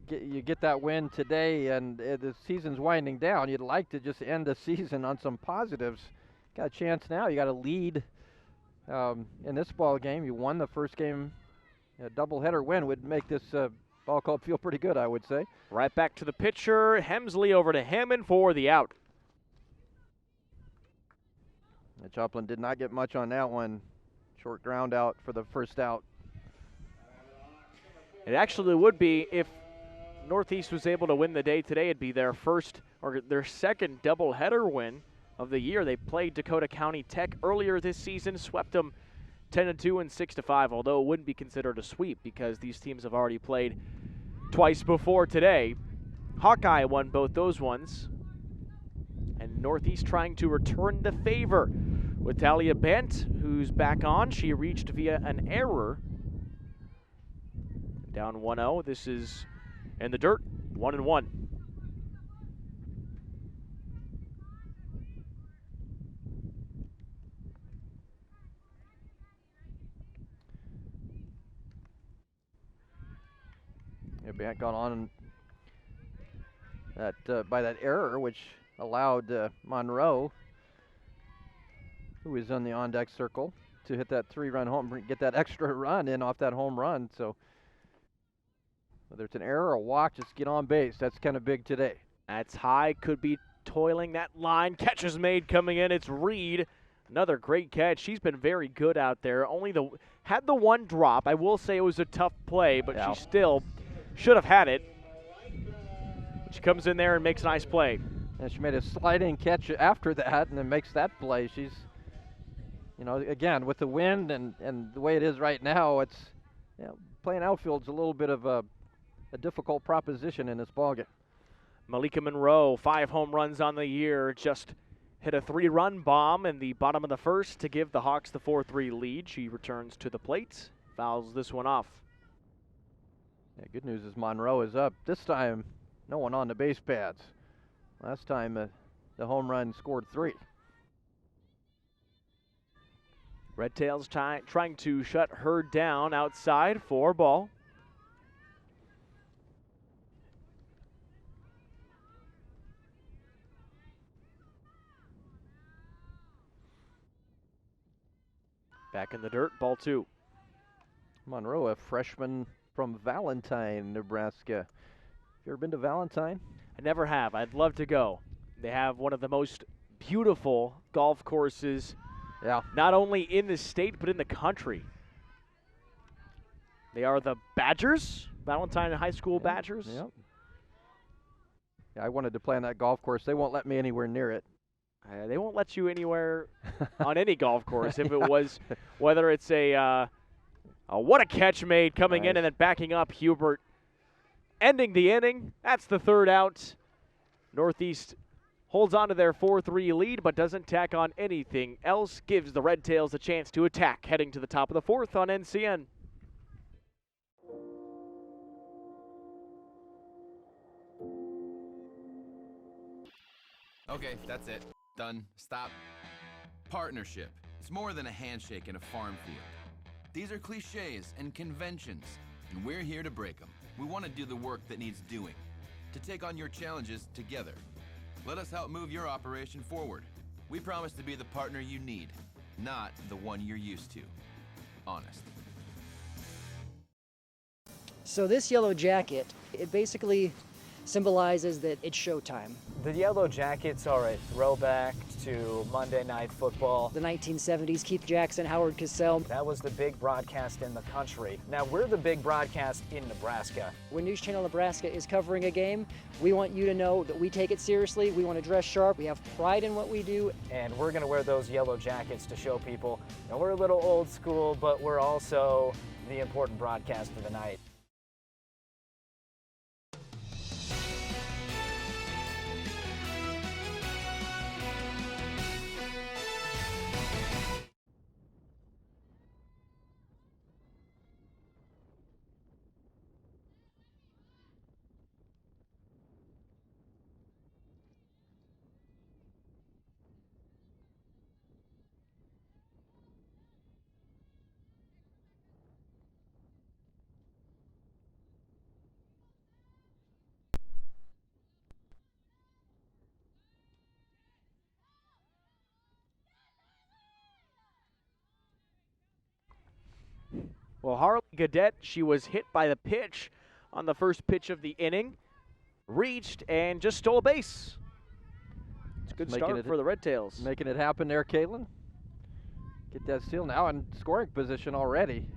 Speaker 3: you get that win today, and the season's winding down. You'd like to just end the season on some positives. Got a chance now. You got a lead in this ball game. You won the first game. A doubleheader win would make this ball club feel pretty good, I would say.
Speaker 2: Right back to the pitcher. Hemsley over to Hammond for the out.
Speaker 3: Choplin did not get much on that one. Short ground out for the first out.
Speaker 2: It actually would be, if Northeast was able to win the day today, it'd be their first or their second doubleheader win of the year. They played Dakota County Tech earlier this season, swept them 10-2 and 6-5, although it wouldn't be considered a sweep because these teams have already played twice before today. Hawkeye won both those ones, and Northeast trying to return the favor with Talia Bent, who's back on. She reached via an error. Down 1-0. This is in the dirt, 1-1.
Speaker 3: Bant got on that by that error, which allowed Monroe, who is on the on-deck circle, to hit that 3-run home, get that extra run in off that home run. So whether it's an error or a walk, just get on base. That's kind of big today.
Speaker 2: That's high, could be toiling that line. Catch is made coming in. It's Reed. Another great catch. She's been very good out there. Had the one drop. I will say it was a tough play, but she still should have had it. She comes in there and makes a nice play.
Speaker 3: And she made a sliding catch after that and then makes that play. She's, again, with the wind and the way it is right now, it's, playing outfield's a little bit of a difficult proposition in this ballgame.
Speaker 2: Malika Monroe, 5 home runs on the year, just hit a 3-run bomb in the bottom of the first to give the Hawks the 4-3 lead. She returns to the plate, fouls this one off.
Speaker 3: Yeah, good news is Monroe is up. This time, no one on the base pads. Last time, the home run scored 3.
Speaker 2: Red Tails trying to shut her down outside for ball. Back in the dirt, ball 2.
Speaker 3: Monroe, a freshman from Valentine, Nebraska. You ever been to Valentine?
Speaker 2: I never have. I'd love to go. They have one of the most beautiful golf courses, not only in the state, but in the country. They are the Badgers, Valentine High School Badgers.
Speaker 3: Yep. Yeah, I wanted to play on that golf course. They won't let me anywhere near it.
Speaker 2: They won't let you anywhere on any golf course if it was, whether it's what a catch made coming in and then backing up. Hubert ending the inning. That's the third out. Northeast holds on to their 4-3 lead, but doesn't tack on anything else. Gives the Red Tails a chance to attack, heading to the top of the fourth on NCN.
Speaker 12: Okay, that's it. Done. Stop. Partnership. It's more than a handshake in a farm field. These are cliches and conventions, and we're here to break them. We want to do the work that needs doing, to take on your challenges together. Let us help move your operation forward. We promise to be the partner you need, not the one you're used to. Honest.
Speaker 13: So this yellow jacket, it basically symbolizes that it's showtime.
Speaker 14: The yellow jackets are a throwback to Monday Night Football.
Speaker 13: The 1970s, Keith Jackson, Howard Cosell.
Speaker 14: That was the big broadcast in the country. Now we're the big broadcast in Nebraska.
Speaker 13: When News Channel Nebraska is covering a game, we want you to know that we take it seriously. We want to dress sharp. We have pride in what we do.
Speaker 14: And we're going to wear those yellow jackets to show people, you know, we're a little old school, but we're also the important broadcast of the night.
Speaker 2: Well, Harley Gadet, she was hit by the pitch on the first pitch of the inning, reached and just stole a base. It's a good start for the Red Tails.
Speaker 3: Making it happen there, Caitlin. Get that steal now in scoring position already.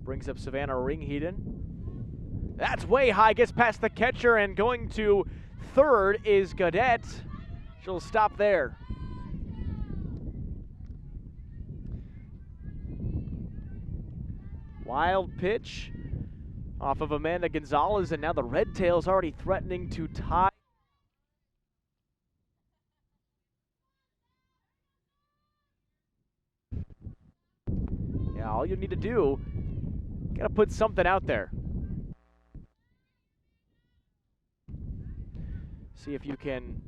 Speaker 2: Brings up Savannah Ringheden. That's way high, gets past the catcher, and going to third is Gadet. She'll stop there. Wild pitch off of Amanda Gonzalez, and now the Red Tails already threatening to tie. Yeah, all you need to do, gotta put something out there. See if you can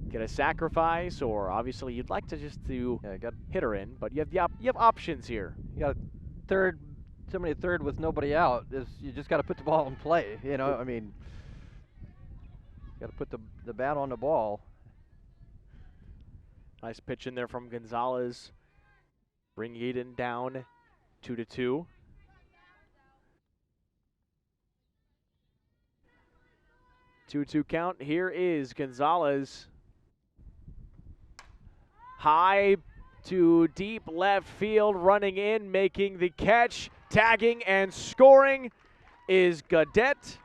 Speaker 2: get a sacrifice, or obviously you'd like to just hit her in, but you have options here.
Speaker 3: You got third, somebody at third with nobody out. You just got to put the ball in play. You know, I mean, got to put the bat on the ball.
Speaker 2: Nice pitch in there from Gonzalez. Bring Eden down 2-2. Two count. Here is Gonzalez. High to deep left field, running in, making the catch, tagging and scoring is Gadet.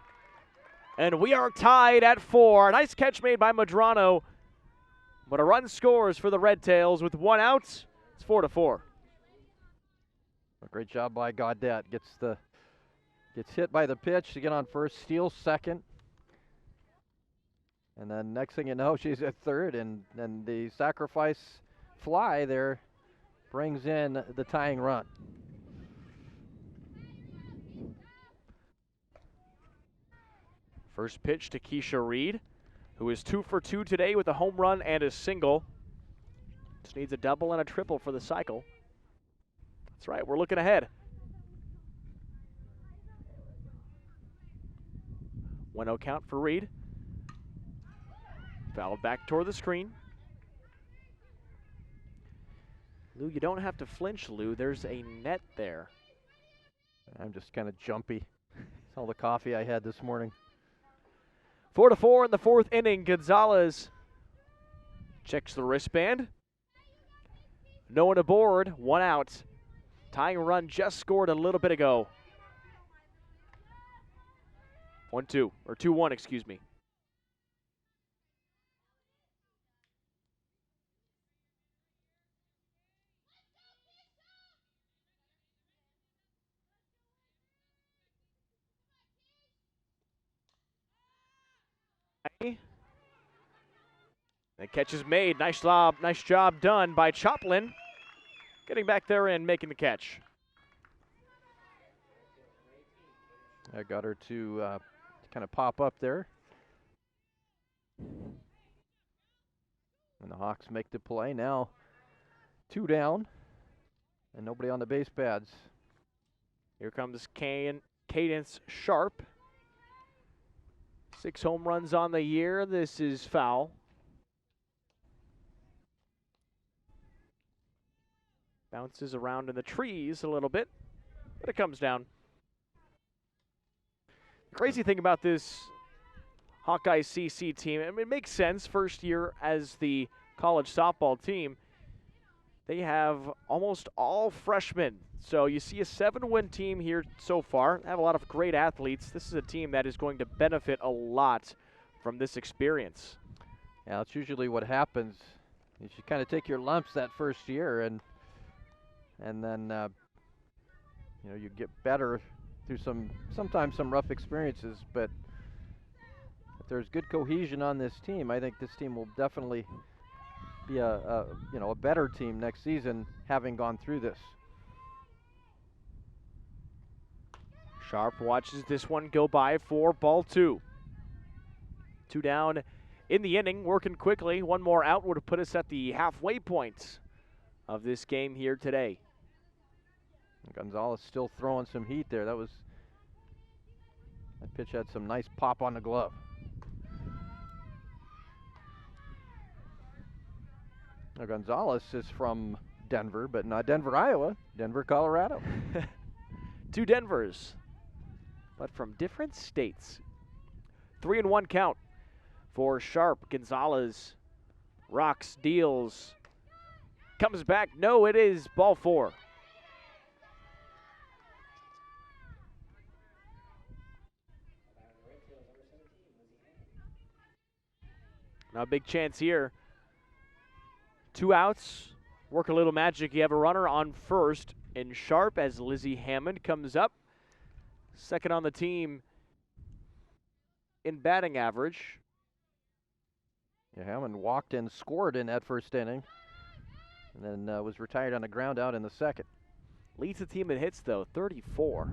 Speaker 2: And we are tied at 4. Nice catch made by Madrano, but a run scores for the Red Tails with one out. It's 4-4.
Speaker 3: A great job by Gadet. Gets hit by the pitch to get on first, steals second. And then next thing you know, she's at third, and then the sacrifice fly there brings in the tying run.
Speaker 2: First pitch to Keisha Reed, who is 2 for 2 today with a home run and a single. Just needs a double and a triple for the cycle. That's right, we're looking ahead. 1-0 count for Reed. Fouled back toward the screen. Lou, you don't have to flinch, Lou. There's a net there.
Speaker 3: I'm just kind of jumpy. It's all the coffee I had this morning.
Speaker 2: 4-4 in the fourth inning. Gonzalez checks the wristband. No one aboard, one out. Tying run just scored a little bit ago. 1-2, or 2-1, excuse me. The catch is made. Nice job done by Choplin. Getting back there and making the catch.
Speaker 3: I got her to kind of pop up there. And the Hawks make the play. Now 2 down and nobody on the base pads.
Speaker 2: Here comes Cadence Sharp. 6 home runs on the year. This is foul. Bounces around in the trees a little bit, but it comes down. The crazy thing about this Hawkeye CC team, I mean, it makes sense, first year as the college softball team. They have almost all freshmen. So you see a 7-win team here so far. They have a lot of great athletes. This is a team that is going to benefit a lot from this experience.
Speaker 3: Yeah, that's usually what happens. You should kind of take your lumps that first year, and then you get better through sometimes some rough experiences. But if there's good cohesion on this team, I think this team will definitely be a better team next season, having gone through this.
Speaker 2: Sharp watches this one go by for ball 2. 2 down in the inning, working quickly. One more out would have put us at the halfway point of this game here today.
Speaker 3: Gonzalez still throwing some heat there. That pitch had some nice pop on the glove. Now Gonzalez is from Denver, but not Denver, Iowa. Denver, Colorado.
Speaker 2: 2 Denvers, but from different states. 3-1 count for Sharp. Gonzalez rocks, deals, comes back. No, it is ball 4. Now a big chance here. 2 outs. Work a little magic. You have a runner on first in Sharp as Lizzie Hammond comes up. Second on the team in batting average.
Speaker 3: Yeah, Hammond walked and scored in that first inning, and then was retired on a ground out in the second.
Speaker 2: Leads the team in hits, though, 34.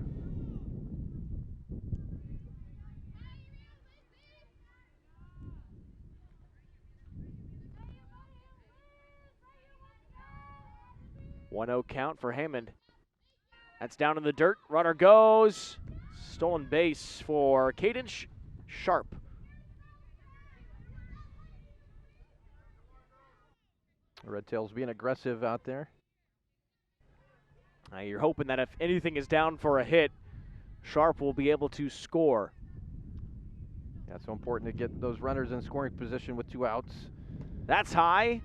Speaker 2: One-0 count for Hammond. That's down in the dirt. Runner goes. Stolen base for Cadence Sharp.
Speaker 3: The Red Tails being aggressive out there.
Speaker 2: You're hoping that if anything is down for a hit, Sharp will be able to score.
Speaker 3: Yeah, it's so important to get those runners in scoring position with 2 outs.
Speaker 2: That's high.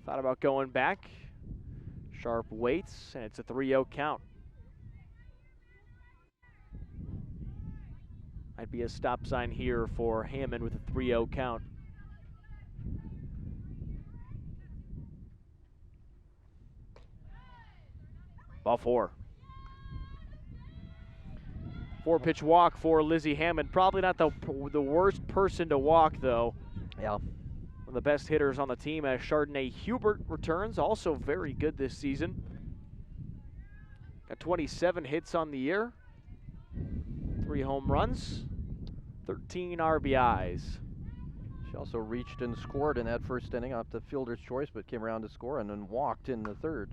Speaker 2: Thought about going back. Sharp waits, and it's a 3-0 count. Might be a stop sign here for Hammond with a 3-0 count. Ball 4. 4-pitch walk for Lizzie Hammond. Probably not the worst person to walk, though.
Speaker 3: Yeah.
Speaker 2: One of the best hitters on the team as Chardonnay Hubert returns. Also very good this season. Got 27 hits on the year. 3 home runs. 13 RBIs.
Speaker 3: She also reached and scored in that first inning off the fielder's choice, but came around to score and then walked in the third.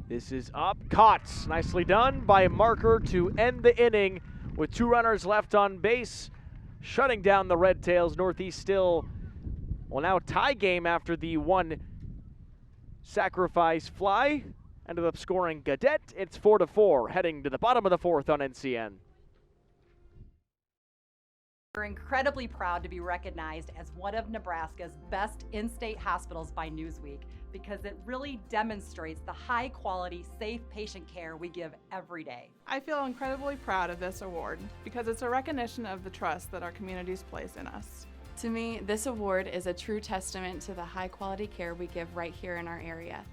Speaker 2: This is up, caught. Nicely done by Marker to end the inning with 2 runners left on base, shutting down the Red Tails. Northeast still, well, now tie game after the 1 sacrifice fly. Ended up scoring Gadet. It's 4-4, heading to the bottom of the 4th on NCN.
Speaker 15: We're incredibly proud to be recognized as one of Nebraska's best in-state hospitals by Newsweek because it really demonstrates the high-quality, safe patient care we give every day.
Speaker 16: I feel incredibly proud of this award because it's a recognition of the trust that our communities place in us.
Speaker 17: To me, this award is a true testament to the high-quality care we give right here in our area.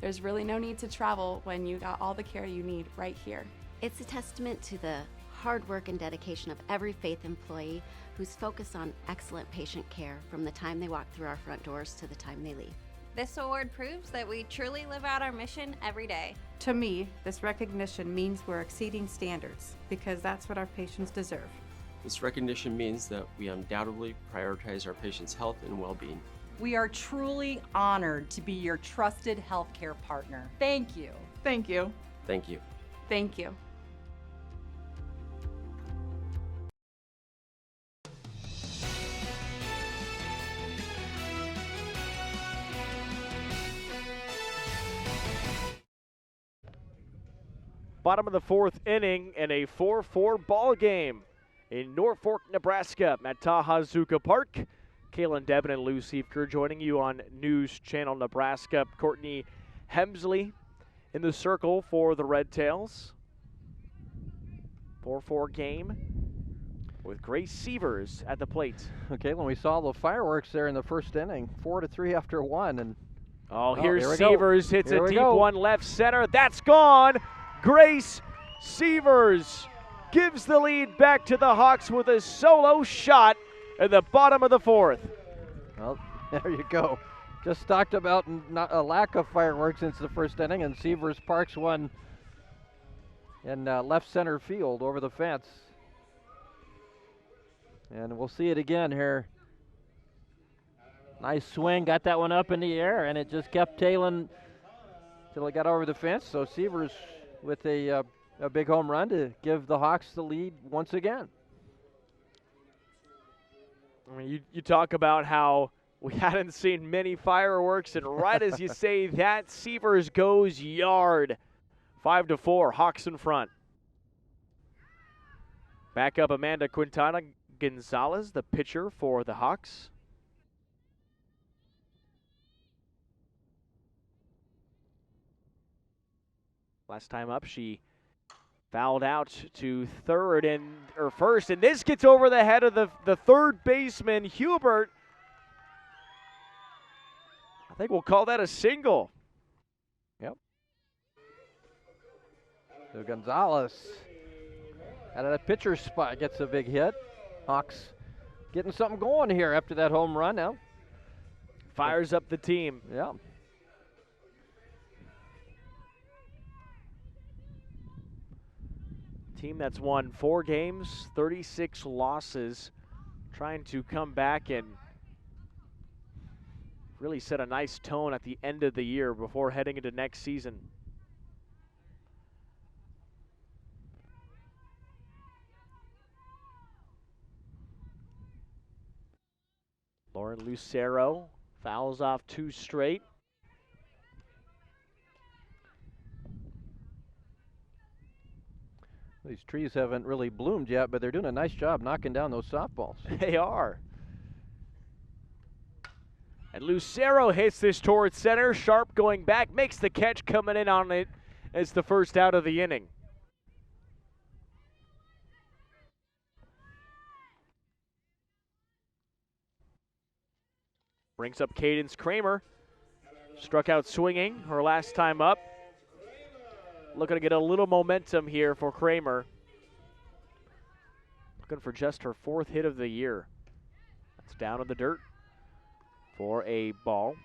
Speaker 17: There's really no need to travel when you got all the care you need right here.
Speaker 18: It's a testament to the hard work and dedication of every Faith employee who's focused on excellent patient care from the time they walk through our front doors to the time they leave.
Speaker 19: This award proves that we truly live out our mission every day.
Speaker 20: To me, this recognition means we're exceeding standards because that's what our patients deserve.
Speaker 21: This recognition means that we undoubtedly prioritize our patients' health and well-being.
Speaker 15: We are truly honored to be your trusted healthcare partner. Thank you.
Speaker 16: Thank you.
Speaker 21: Thank you.
Speaker 20: Thank you.
Speaker 2: Bottom of the fourth inning in a 4-4 ball game in Norfolk, Nebraska at Tahazuka Park. Kaylin Devin and Lou Siefker joining you on News Channel Nebraska. Courtney Hemsley in the circle for the Red Tails. 4-4 game with Grace Sievers at the plate.
Speaker 3: Okay, when we saw the fireworks there in the first inning, 4-3 after one, and
Speaker 2: here's
Speaker 3: here
Speaker 2: Sievers, hits
Speaker 3: here
Speaker 2: a
Speaker 3: we
Speaker 2: deep
Speaker 3: go.
Speaker 2: one left center. That's gone. Grace Sievers gives the lead back to the Hawks with a solo shot at the bottom of the fourth.
Speaker 3: Well, there you go. Just talked about not a lack of fireworks since the first inning, and Sievers parks one in left center field over the fence. And we'll see it again here. Nice swing, got that one up in the air, and it just kept tailing till it got over the fence. So Sievers with a big home run to give the Hawks the lead once again.
Speaker 2: I mean, you talk about how we hadn't seen many fireworks, and right as you say that, Sievers goes yard. 5-4, Hawks in front. Back up Amanda Quintana Gonzalez, the pitcher for the Hawks. Last time up, she fouled out to first, and this gets over the head of the third baseman, Hubert. I think we'll call that a single.
Speaker 3: Yep. So Gonzalez out of the pitcher's spot gets a big hit. Hawks getting something going here after that home run now.
Speaker 2: Fires up the team.
Speaker 3: Yeah.
Speaker 2: Team that's won 4 games, 36 losses, trying to come back and really set a nice tone at the end of the year before heading into next season. Lauren Lucero fouls off 2 straight.
Speaker 3: These trees haven't really bloomed yet, but they're doing a nice job knocking down those softballs.
Speaker 2: They are. And Lucero hits this towards center. Sharp going back, makes the catch, coming in on it as the first out of the inning. Brings up Cadence Kramer. Struck out swinging her last time up. Looking to get a little momentum here for Kramer. Looking for just her 4th hit of the year. That's down in the dirt for a ball.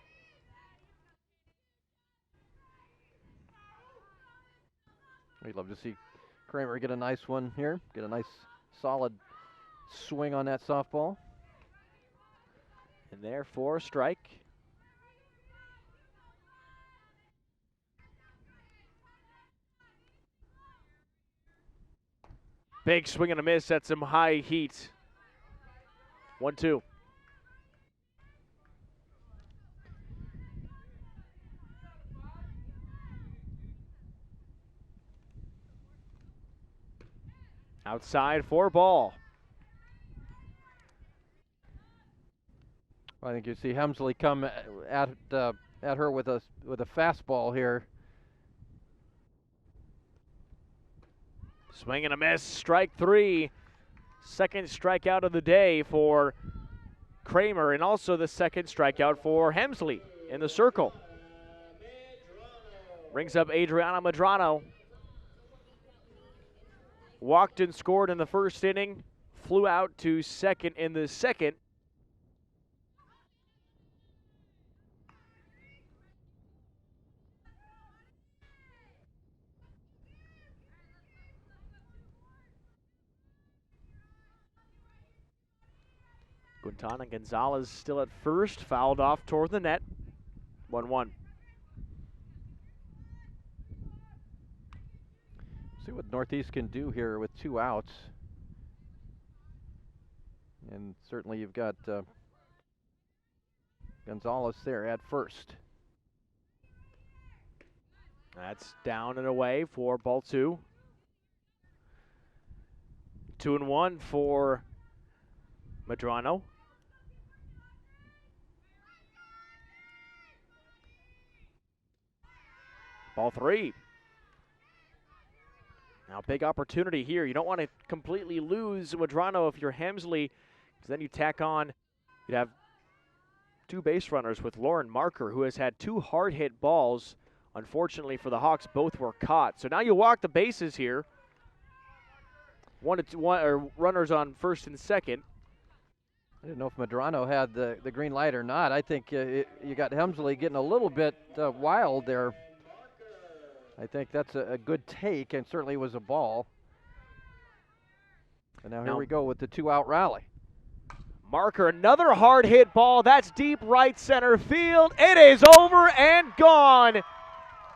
Speaker 3: We'd love to see Kramer get a nice one here. Get a nice solid swing on that softball.
Speaker 2: And there for a strike. Big swing and a miss at some high heat. 1-2. Outside for ball.
Speaker 3: I think you see Hemsley come at her with a fastball here.
Speaker 2: Swing and a miss, strike 3. Second strikeout of the day for Kramer, and also the second strikeout for Hemsley in the circle. Brings up Adriana Medrano. Walked and scored in the first inning. flew out to second in the second. Quintana Gonzalez still at first, fouled off toward the net. 1-1.
Speaker 3: See what Northeast can do here with 2 outs. And certainly you've got Gonzalez there at first.
Speaker 2: That's down and away for ball 2. 2-1 for Medrano. Ball 3. Now big opportunity here. You don't want to completely lose Medrano if you're Hemsley, because then you tack on, you'd have 2 base runners with Lauren Marker, who has had 2 hard hit balls. Unfortunately for the Hawks, both were caught. So now you walk the bases here. 1 runners on first and second.
Speaker 3: I didn't know if Medrano had the green light or not. I think you got Hemsley getting a little bit wild there. I think that's a good take, and certainly was a ball. And now here we go with the 2-out rally.
Speaker 2: Marker, another hard hit ball. That's deep right center field. It is over and gone.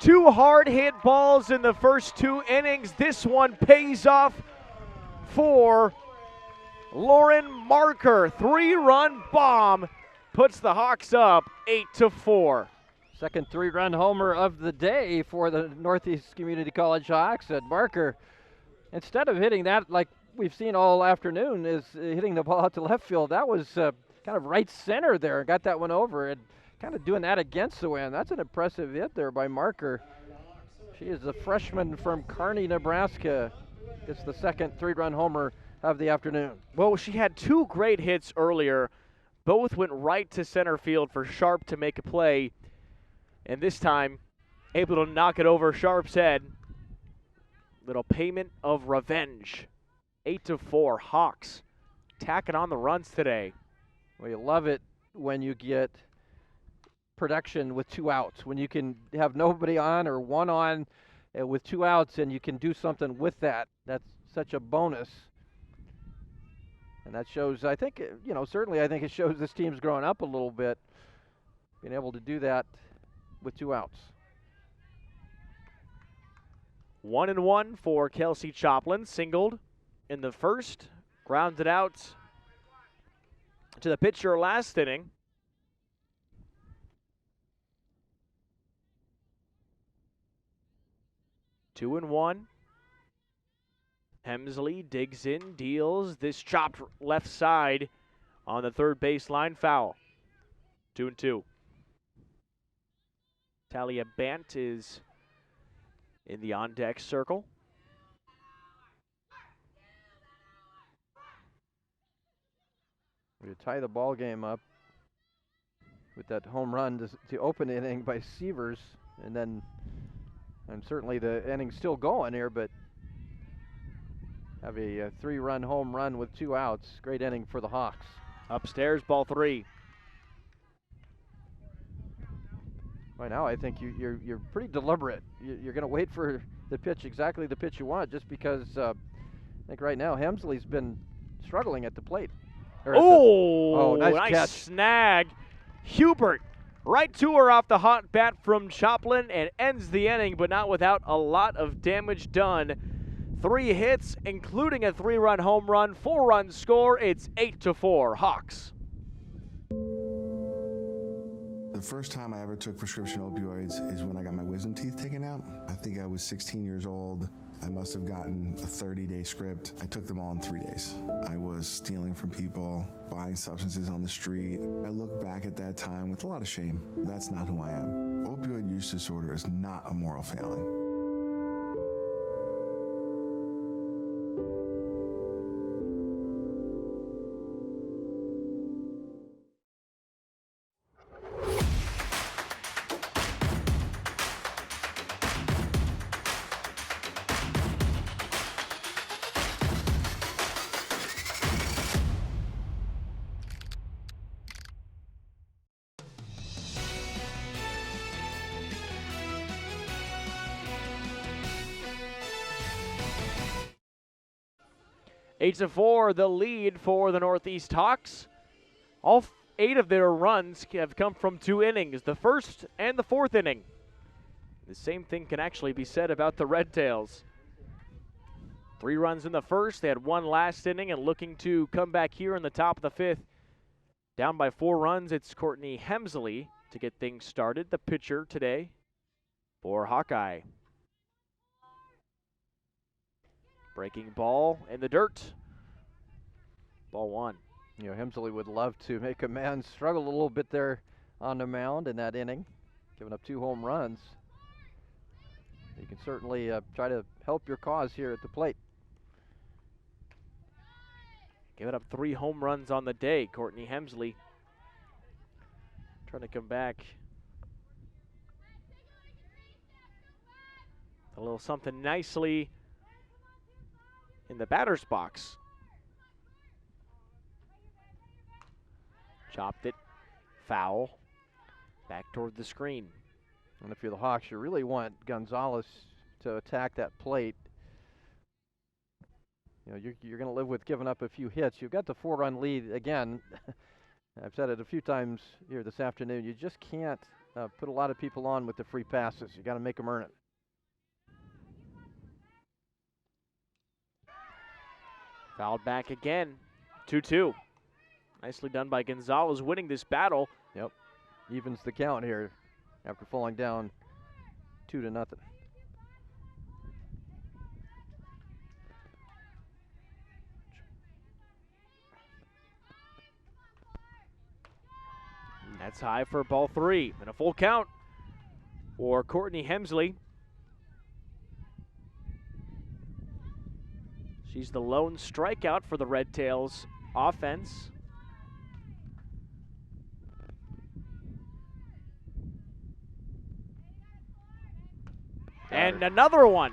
Speaker 2: 2 hard hit balls in the first 2 innings. This one pays off for Lauren Marker. 3-run bomb puts the Hawks up 8-4.
Speaker 3: Second 3-run homer of the day for the Northeast Community College Hawks. And Marker, instead of hitting that like we've seen all afternoon, is hitting the ball out to left field. That was kind of right center there. Got that one over and kind of doing that against the wind. That's an impressive hit there by Marker. She is a freshman from Kearney, Nebraska. It's the second 3-run homer of the afternoon.
Speaker 2: Well, she had 2 great hits earlier. Both went right to center field for Sharp to make a play. And this time, able to knock it over Sharp's head. Little payment of revenge. 8-4, Hawks tacking on the runs today.
Speaker 3: Well, you love it when you get production with 2 outs, when you can have nobody on or 1 on with 2 outs and you can do something with that. That's such a bonus. And that shows, I think, certainly I think it shows this team's growing up a little bit, being able to do that with 2 outs.
Speaker 2: 1-1 for Kelsey Choplin, singled in the first, grounded out to the pitcher last inning. Two and one. Hemsley digs in, deals this chopped left side on the third baseline, foul. 2-2. Talia Bant is in the on-deck circle.
Speaker 3: We tie the ball game up with that home run to open the inning by Sievers, and certainly the inning's still going here, but have a 3-run home run with 2 outs. Great inning for the Hawks.
Speaker 2: Upstairs, ball 3.
Speaker 3: Right now, I think you're pretty deliberate. You're going to wait for the pitch, exactly the pitch you want, just because I think right now Hemsley's been struggling at the plate.
Speaker 2: Nice
Speaker 3: catch.
Speaker 2: Snag. Hubert right to her off the hot bat from Choplin and ends the inning, but not without a lot of damage done. 3 hits, including a 3-run home run, 4-run score. It's 8-4, Hawks.
Speaker 1: The first time I ever took prescription opioids is when I got my wisdom teeth taken out. I think I was 16 years old. I must have gotten a 30-day script. I took them all in 3 days. I was stealing from people, buying substances on the street. I look back at that time with a lot of shame. That's not who I am. Opioid use disorder is not a moral failing.
Speaker 2: 8-4, the lead for the Northeast Hawks. All 8 of their runs have come from 2 innings, the first and the 4th inning. The same thing can actually be said about the Red Tails. 3 runs in the first, they had 1 last inning, and looking to come back here in the top of the 5th. Down by 4 runs, it's Courtney Hemsley to get things started, the pitcher today for Hawkeye. Breaking ball in the dirt. Ball 1.
Speaker 3: You know, Hemsley would love to make a man struggle a little bit there on the mound in that inning, giving up 2 home runs. You can certainly try to help your cause here at the plate.
Speaker 2: Giving up 3 home runs on the day, Courtney Hemsley. Trying to come back. A little something nicely in the batter's box. Chopped it, foul, back toward the screen.
Speaker 3: And if you're the Hawks, you really want Gonzalez to attack that plate. You know, you're going to live with giving up a few hits. You've got the 4-run lead again. I've said it a few times here this afternoon. You just can't put a lot of people on with the free passes. You got to make them earn it.
Speaker 2: Fouled back again, 2-2. Nicely done by Gonzalez, winning this battle.
Speaker 3: Yep, evens the count here after falling down 2-0.
Speaker 2: That's high for ball 3, and a full count for Courtney Hemsley. She's the lone strikeout for the Red Tails offense. And another one.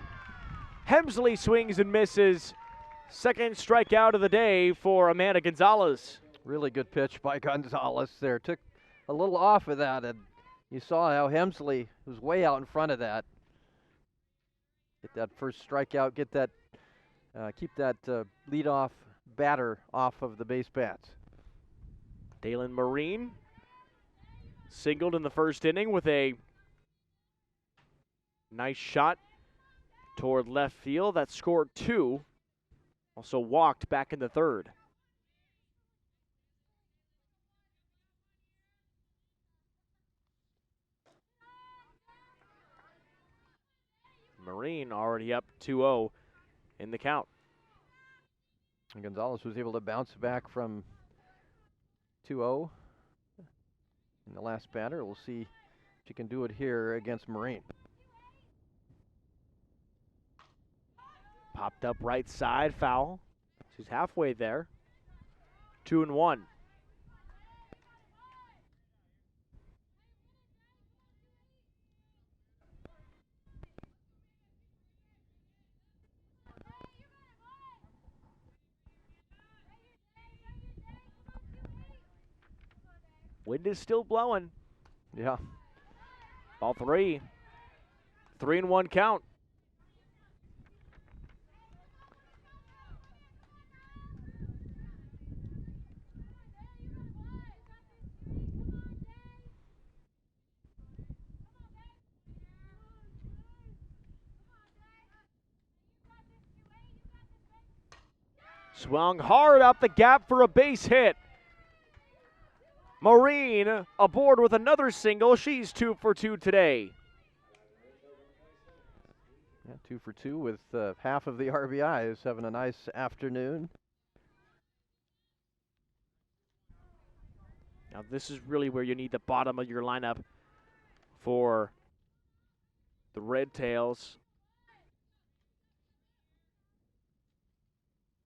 Speaker 2: Hemsley swings and misses. Second strikeout of the day for Amanda Gonzalez.
Speaker 3: Really good pitch by Gonzalez there. Took a little off of that, and you saw how Hemsley was way out in front of that. Get that first strikeout, get that, keep that leadoff batter off of the base paths.
Speaker 2: Dalen Marine singled in the first inning with a nice shot toward left field. That scored 2. Also walked back in the third. Marine already up 2-0 in the count.
Speaker 3: And Gonzalez was able to bounce back from 2-0 in the last batter. We'll see if she can do it here against Marine.
Speaker 2: Popped up right side, foul. She's halfway there. 2-1. Wind is still blowing.
Speaker 3: Yeah.
Speaker 2: Ball 3. 3-1 count. Swung hard up the gap for a base hit. Marine aboard with another single. She's 2 for 2 today.
Speaker 3: Yeah, 2 for 2 with half of the RBIs, having a nice afternoon.
Speaker 2: Now this is really where you need the bottom of your lineup for the Red Tails.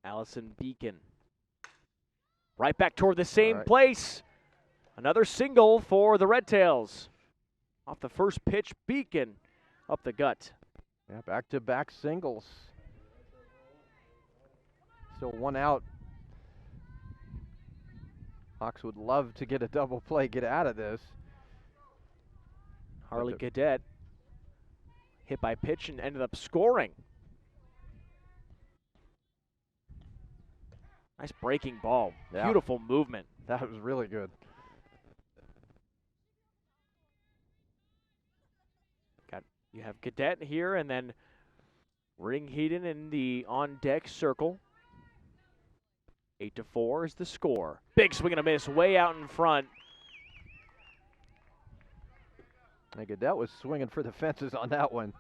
Speaker 2: Allison Beacon. Right back toward the same place. Another single for the Red Tails. Off the first pitch, Beacon up the gut.
Speaker 3: Yeah, back-to-back singles. Still 1 out. Hawks would love to get a double play, get out of this.
Speaker 2: Harley Cadet hit by pitch and ended up scoring. Nice breaking ball.
Speaker 3: Yeah.
Speaker 2: Beautiful movement.
Speaker 3: That was really good.
Speaker 2: You have Cadet here, and then Ringheden in the on-deck circle. 8-4 is the score. Big swing and a miss way out in front.
Speaker 3: I think Cadet was swinging for the fences on that one.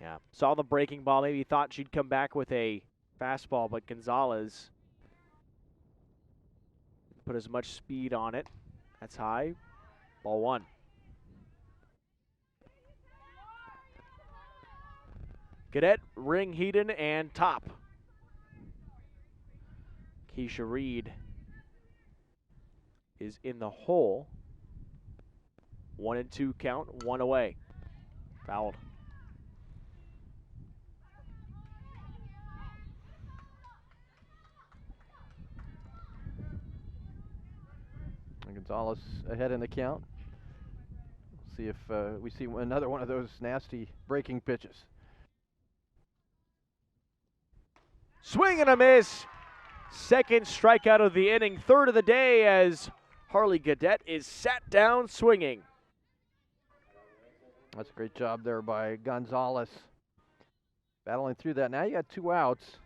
Speaker 2: Yeah, saw the breaking ball. Maybe thought she'd come back with a fastball, but Gonzalez put as much speed on it. That's high. Ball one. Cadet, Ringheden, and top. Keisha Reed is in the hole. 1-2 count, one away. Fouled.
Speaker 3: And Gonzalez ahead in the count. See if we see another one of those nasty breaking pitches.
Speaker 2: Swing and a miss. Second strikeout of the inning, third of the day as Harley Cadet is sat down swinging.
Speaker 3: That's a great job there by Gonzalez. Battling through that. Now you got 2 outs.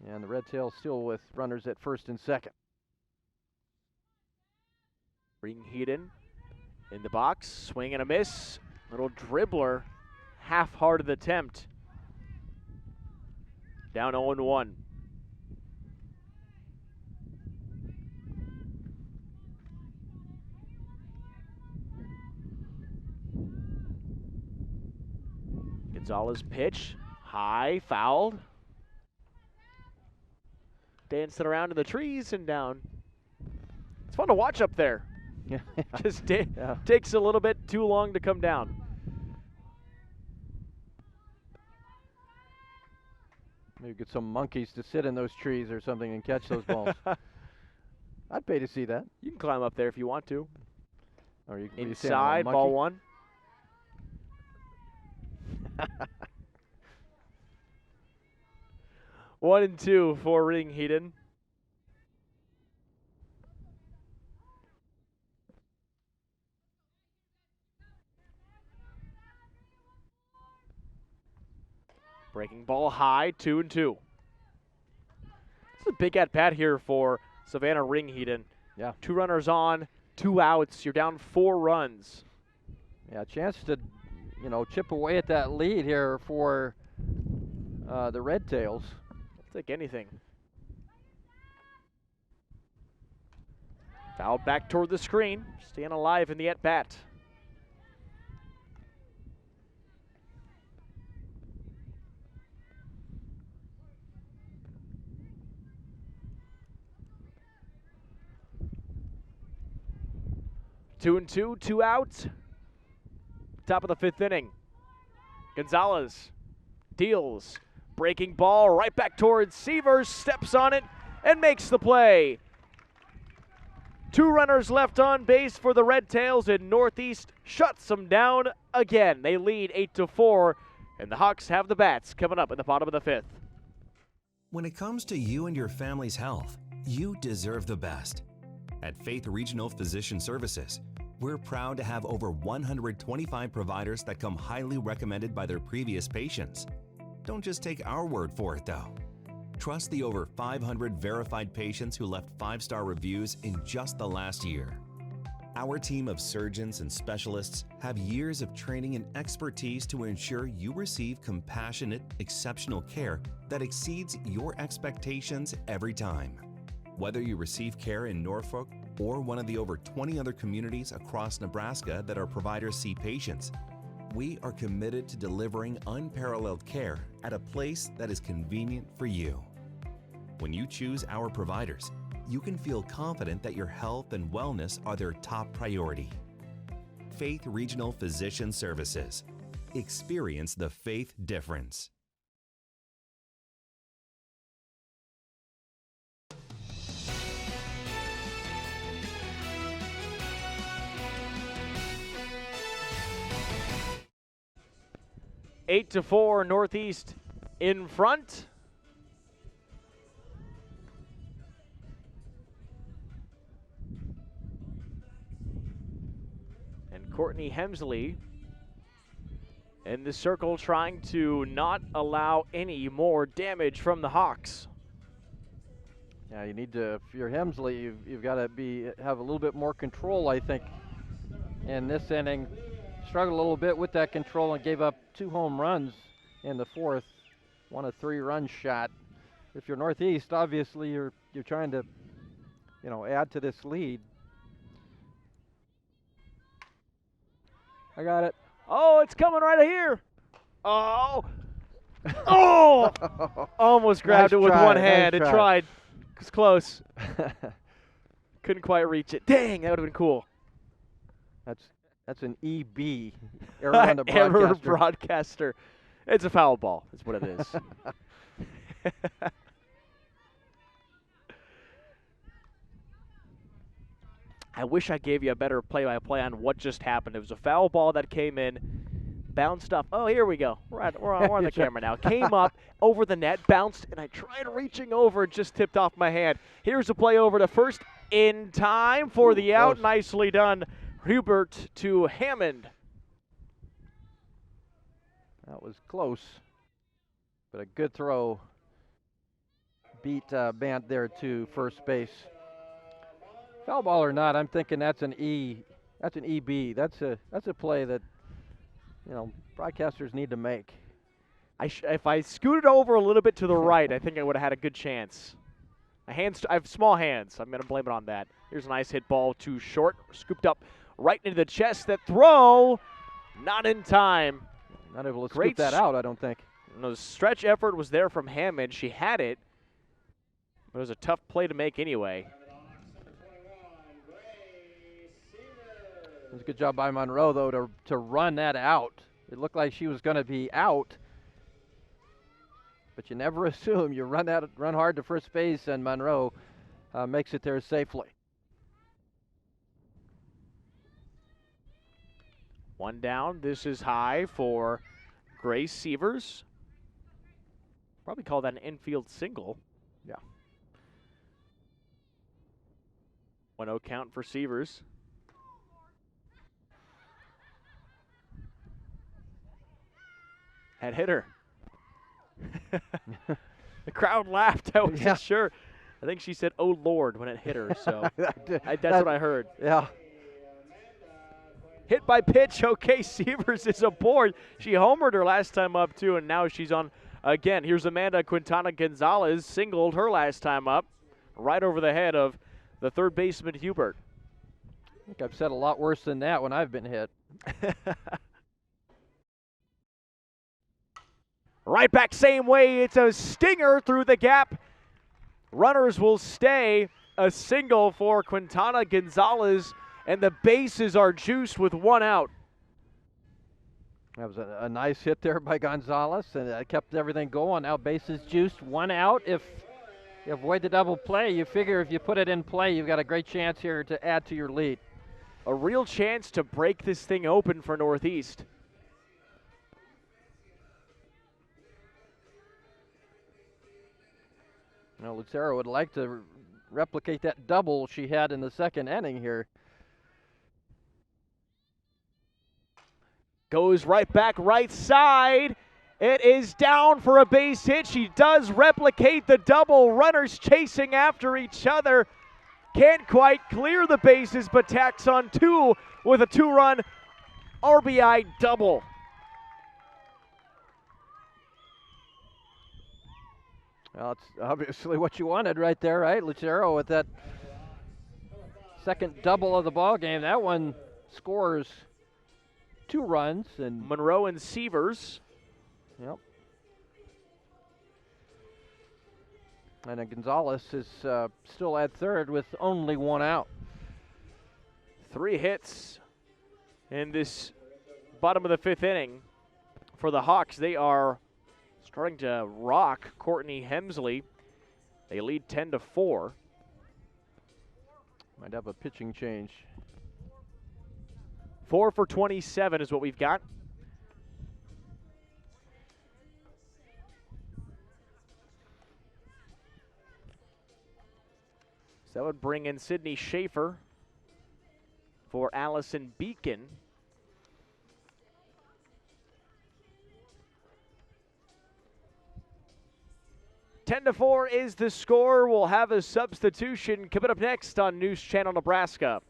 Speaker 3: And the Red Tails still with runners at first and second.
Speaker 2: Ringheden in the box, swing and a miss. Little dribbler, half-hearted attempt. Down 0-1. Gonzalez pitch, high, fouled. Dancing around in the trees and down. It's fun to watch up there.
Speaker 3: Yeah.
Speaker 2: Just takes a little bit too long to come down.
Speaker 3: Maybe get some monkeys to sit in those trees or something and catch those balls. I'd pay to see that.
Speaker 2: You can climb up there if you want to.
Speaker 3: Or you
Speaker 2: inside, ball one. 1-2 for Ringheden. Breaking ball high, 2-2. This is a big at-bat here for Savannah Ringheden.
Speaker 3: Yeah.
Speaker 2: 2 runners on, 2 outs. You're down 4 runs.
Speaker 3: Yeah, a chance to, chip away at that lead here for the Red Tails.
Speaker 2: I'll take anything. Fouled back toward the screen. Staying alive in the at-bat. Two and two, 2 outs. Top of the 5th inning. Gonzalez deals. Breaking ball right back towards Severs. Steps on it and makes the play. 2 runners left on base for the Red Tails, and Northeast shuts them down again. They lead 8-4, and the Hawks have the bats coming up in the bottom of the 5th.
Speaker 4: When it comes to you and your family's health, you deserve the best. At Faith Regional Physician Services, we're proud to have over 125 providers that come highly recommended by their previous patients. Don't just take our word for it, though. Trust the over 500 verified patients who left 5-star reviews in just the last year. Our team of surgeons and specialists have years of training and expertise to ensure you receive compassionate, exceptional care that exceeds your expectations every time. Whether you receive care in Norfolk or one of the over 20 other communities across Nebraska that our providers see patients, we are committed to delivering unparalleled care at a place that is convenient for you. When you choose our providers, you can feel confident that your health and wellness are their top priority. Faith Regional Physician Services. Experience the faith difference.
Speaker 2: Eight to 4, Northeast in front. And Courtney Hemsley in the circle trying to not allow any more damage from the Hawks.
Speaker 3: Yeah, you need to, if you're Hemsley, you've got to have a little bit more control, I think, in this inning. Struggled a little bit with that control and gave up 2 home runs in the 4th. Won a 3-run shot. If you're Northeast, obviously you're trying to, add to this lead. I got it.
Speaker 2: Oh, it's coming right here. Oh. Oh! Almost grabbed it with one hand. It tried. It was close. Couldn't quite reach it. Dang, that would have been cool.
Speaker 3: That's an EB. Error on the broadcaster.
Speaker 2: Error broadcaster. It's a foul ball. That's what it is. I wish I gave you a better play-by-play on what just happened. It was a foul ball that came in, bounced up. Oh, here we go. We're on the camera now. Came up over the net, bounced, and I tried reaching over. It just tipped off my hand. Here's a play over to first in time for the out.
Speaker 3: Close.
Speaker 2: Nicely done. Hubert to Hammond.
Speaker 3: That was close, but a good throw. Beat Bant there to first base. Foul ball or not, I'm thinking that's an E. That's an EB. That's a play that broadcasters need to make.
Speaker 2: If I scooted over a little bit to the right, I think I would have had a good chance. I have small hands. I'm going to blame it on that. Here's a nice hit ball too short, scooped up right into the chest. That throw, not in time.
Speaker 3: Not able to scoop that out, I don't think.
Speaker 2: No, the stretch effort was there from Hammond. She had it, but it was a tough play to make anyway.
Speaker 3: It was a good job by Monroe, though, to run that out. It looked like she was going to be out, but you never assume. You run hard to first base, and Monroe makes it there safely.
Speaker 2: One down. This is high for Grace Sievers. Probably call that an infield single.
Speaker 3: Yeah.
Speaker 2: 1-0 count for Sievers. Had hit her. The crowd laughed. I wasn't sure. I think she said, "Oh Lord," when it hit her. So that's what I heard.
Speaker 3: Yeah.
Speaker 2: Hit by pitch. Okay, Sievers is aboard. She homered her last time up too, and now she's on again. Here's Amanda Quintana Gonzalez, singled her last time up, right over the head of the third baseman Hubert.
Speaker 3: I think I've said a lot worse than that when I've been hit.
Speaker 2: Right back same way. It's a stinger through the gap. Runners will stay. A single for Quintana Gonzalez, and the bases are juiced with 1 out.
Speaker 3: That was a nice hit there by Gonzalez, and kept everything going. Now bases juiced, 1 out. If you avoid the double play, you figure if you put it in play, you've got a great chance here to add to your lead.
Speaker 2: A real chance to break this thing open for Northeast.
Speaker 3: Lucero would like to replicate that double she had in the second inning here.
Speaker 2: Goes right back right side. It is down for a base hit. She does replicate the double. Runners chasing after each other. Can't quite clear the bases, but tacks on 2 with a 2-run RBI double.
Speaker 3: Well, it's obviously what you wanted right there, right? Lucero with that second double of the ball game. That one scores 2 runs. And
Speaker 2: Monroe and Sievers.
Speaker 3: Yep. And then Gonzalez is still at third with only 1 out.
Speaker 2: 3 hits in this bottom of the 5th inning for the Hawks. They are starting to rock Courtney Hemsley. They lead 10-4.
Speaker 3: Might have a pitching change.
Speaker 2: 4 for 27 is what we've got. So that would bring in Sydney Schaefer for Allison Beacon. (10-4) is the score. We'll have a substitution coming up next on News Channel Nebraska.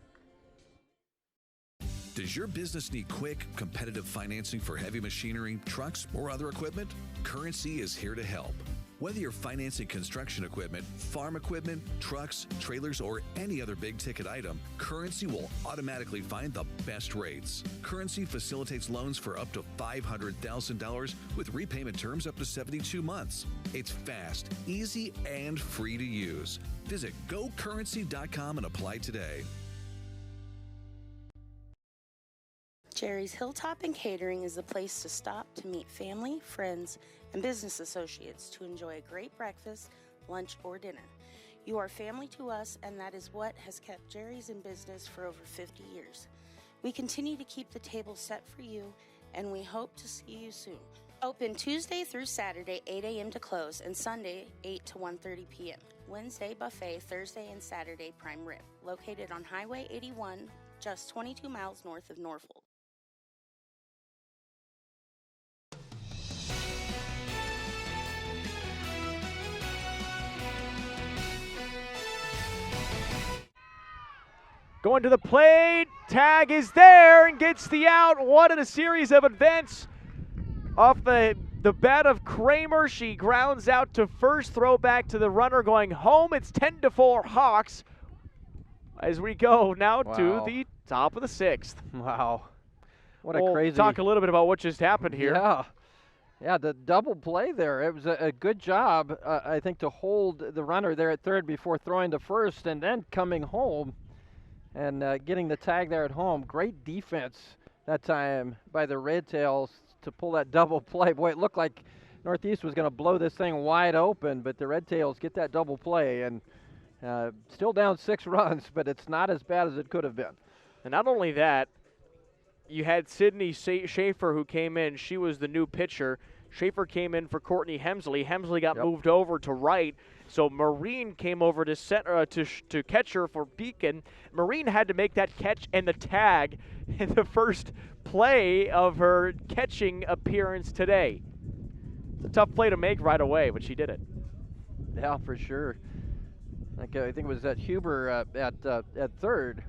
Speaker 10: Does your business need quick, competitive financing for heavy machinery, trucks, or other equipment? Currency is here to help. Whether you're financing construction equipment, farm equipment, trucks, trailers, or any other big-ticket item, Currency will automatically find the best rates. Currency facilitates loans for up to $500,000 with repayment terms up to 72 months. It's fast, easy, and free to use. Visit GoCurrency.com and apply today.
Speaker 5: Jerry's Hilltop and Catering is the place to stop to meet family, friends, and business associates to enjoy a great breakfast, lunch, or dinner. You are family to us, and that is what has kept Jerry's in business for over 50 years. We continue to keep the table set for you, and we hope to see you soon. Open Tuesday through Saturday, 8 a.m. to close, and Sunday, 8 to 1:30 p.m. Wednesday buffet, Thursday and Saturday prime rib. Located on Highway 81, just 22 miles north of Norfolk.
Speaker 2: Going to the plate, tag is there and gets the out. What a series of events off the bat of Kramer. She grounds out to first, throw back to the runner going home. It's 10-4 Hawks as we go now to the top of the sixth.
Speaker 3: Wow. What a
Speaker 2: we'll
Speaker 3: crazy.
Speaker 2: Talk a little bit about what just happened here.
Speaker 3: Yeah, the double play there. It was a good job, I think, to hold the runner there at third before throwing to first and then coming home and getting the tag there at home. Great defense that time by the Red Tails to pull that double play. Boy, it looked like Northeast was going to blow this thing wide open, but the Red Tails get that double play and still down 6 runs, but it's not as bad as it could have been.
Speaker 2: And not only that, you had Sydney Schaefer who came in. She was the new pitcher. Schaefer came in for Courtney Hemsley. Hemsley got moved over to right. So Marine came over to center to catcher for Beacon. Marine had to make that catch and the tag in the first play of her catching appearance today. It's a tough play to make right away, but she did it.
Speaker 3: Yeah, for sure. I think it was that Huber at third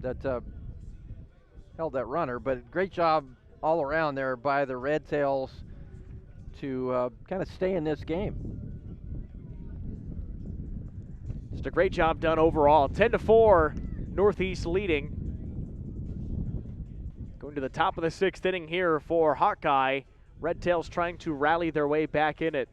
Speaker 3: that held that runner, but great job all around there by the Red Tails to kind of stay in this game.
Speaker 2: Just a great job done overall. 10-4, Northeast leading. Going to the top of the 6th inning here for Hawkeye. Red Tails trying to rally their way back in it.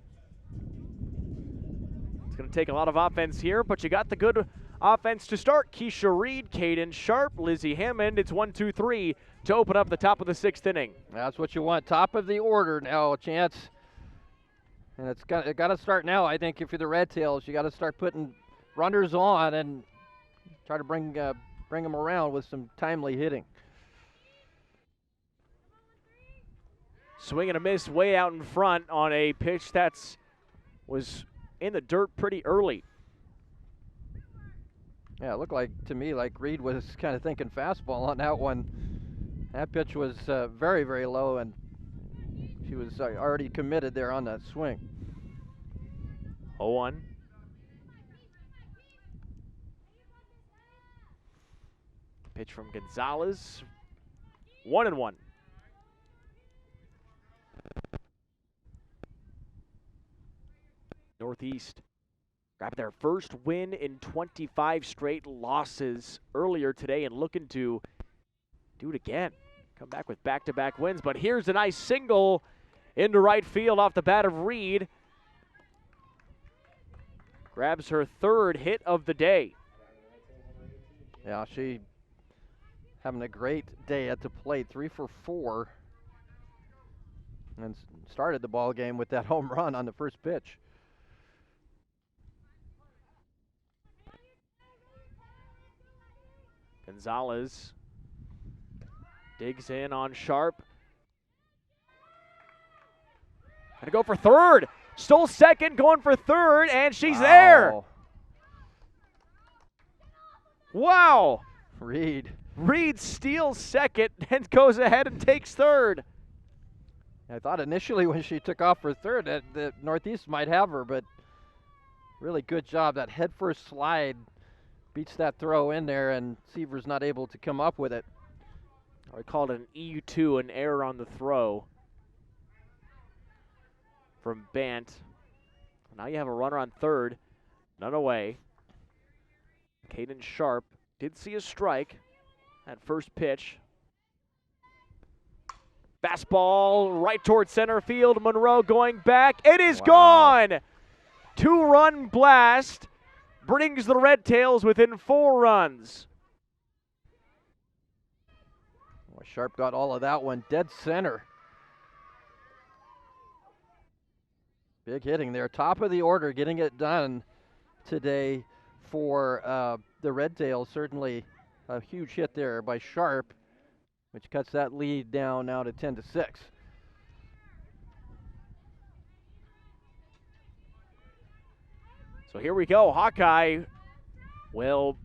Speaker 2: It's going to take a lot of offense here, but you got the good offense to start. Keisha Reed, Caden Sharp, Lizzie Hammond. It's 1-2-3 to open up the top of the 6th inning.
Speaker 3: That's what you want. Top of the order now, Chance. And it got to start now, I think, if you're the Red Tails. You got to start putting runners on and try to bring them around with some timely hitting.
Speaker 2: Swing and a miss way out in front on a pitch that's was in the dirt pretty early.
Speaker 3: Yeah, it looked like to me like Reed was kind of thinking fastball on that one. That pitch was very, very low, and she was already committed there on that swing.
Speaker 2: 0-1. Pitch from Gonzalez. 1-1. Northeast grabbed their first win in 25 straight losses earlier today and looking to do it again. Come back with back-to-back wins, but here's a nice single into right field off the bat of Reed. Grabs her 3rd hit of the day.
Speaker 3: Yeah, she having a great day at the plate, 3 for 4. And started the ball game with that home run on the first pitch.
Speaker 2: Gonzalez digs in on Sharp. Gonna go for 3rd. Stole 2nd, going for 3rd, and she's there. Wow!
Speaker 3: Reed
Speaker 2: steals second and goes ahead and takes third.
Speaker 3: I thought initially when she took off for third that Northeast might have her, but really good job. That head first slide beats that throw in there, and Seaver's not able to come up with it.
Speaker 2: I called it an EU2, an error on the throw from Bant. Now you have a runner on third, none away. Caden Sharp did see a strike at first pitch. Fastball right towards center field. Monroe going back. It is gone! 2-run blast brings the Red Tails within 4 runs.
Speaker 3: Well, Sharp got all of that one dead center. Big hitting there. Top of the order, getting it done today for the Red Tails. Certainly a huge hit there by Sharp, which cuts that lead down now to 10-6.
Speaker 2: So here we go. Hawkeye will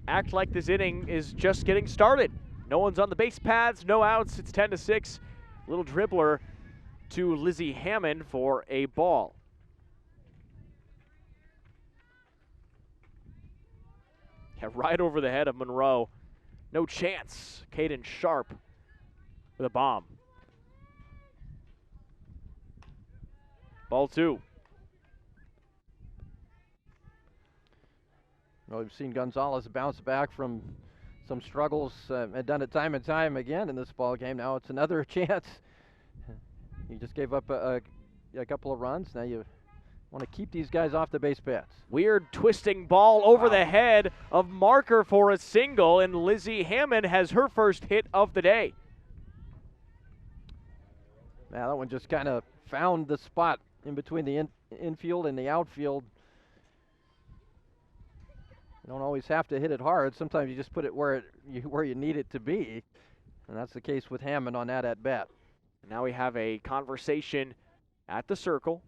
Speaker 2: act like this inning is just getting started. No one's on the base paths, no outs. It's 10-6. Little dribbler to Lizzie Hammond for a ball. Yeah, right over the head of Monroe. No chance. Caden Sharp with a bomb. Ball 2.
Speaker 3: Well, we've seen Gonzalez bounce back from some struggles, and done it time and time again in this ball game. Now it's another chance. You just gave up a couple of runs. Now you want to keep these guys off the base paths.
Speaker 2: Weird twisting ball over the head of Marker for a single, and Lizzie Hammond has her first hit of the day.
Speaker 3: Now that one just kind of found the spot in between the infield and the outfield. You don't always have to hit it hard. Sometimes you just put it where you need it to be, and that's the case with Hammond on that at bat.
Speaker 2: Now we have a conversation at the circle.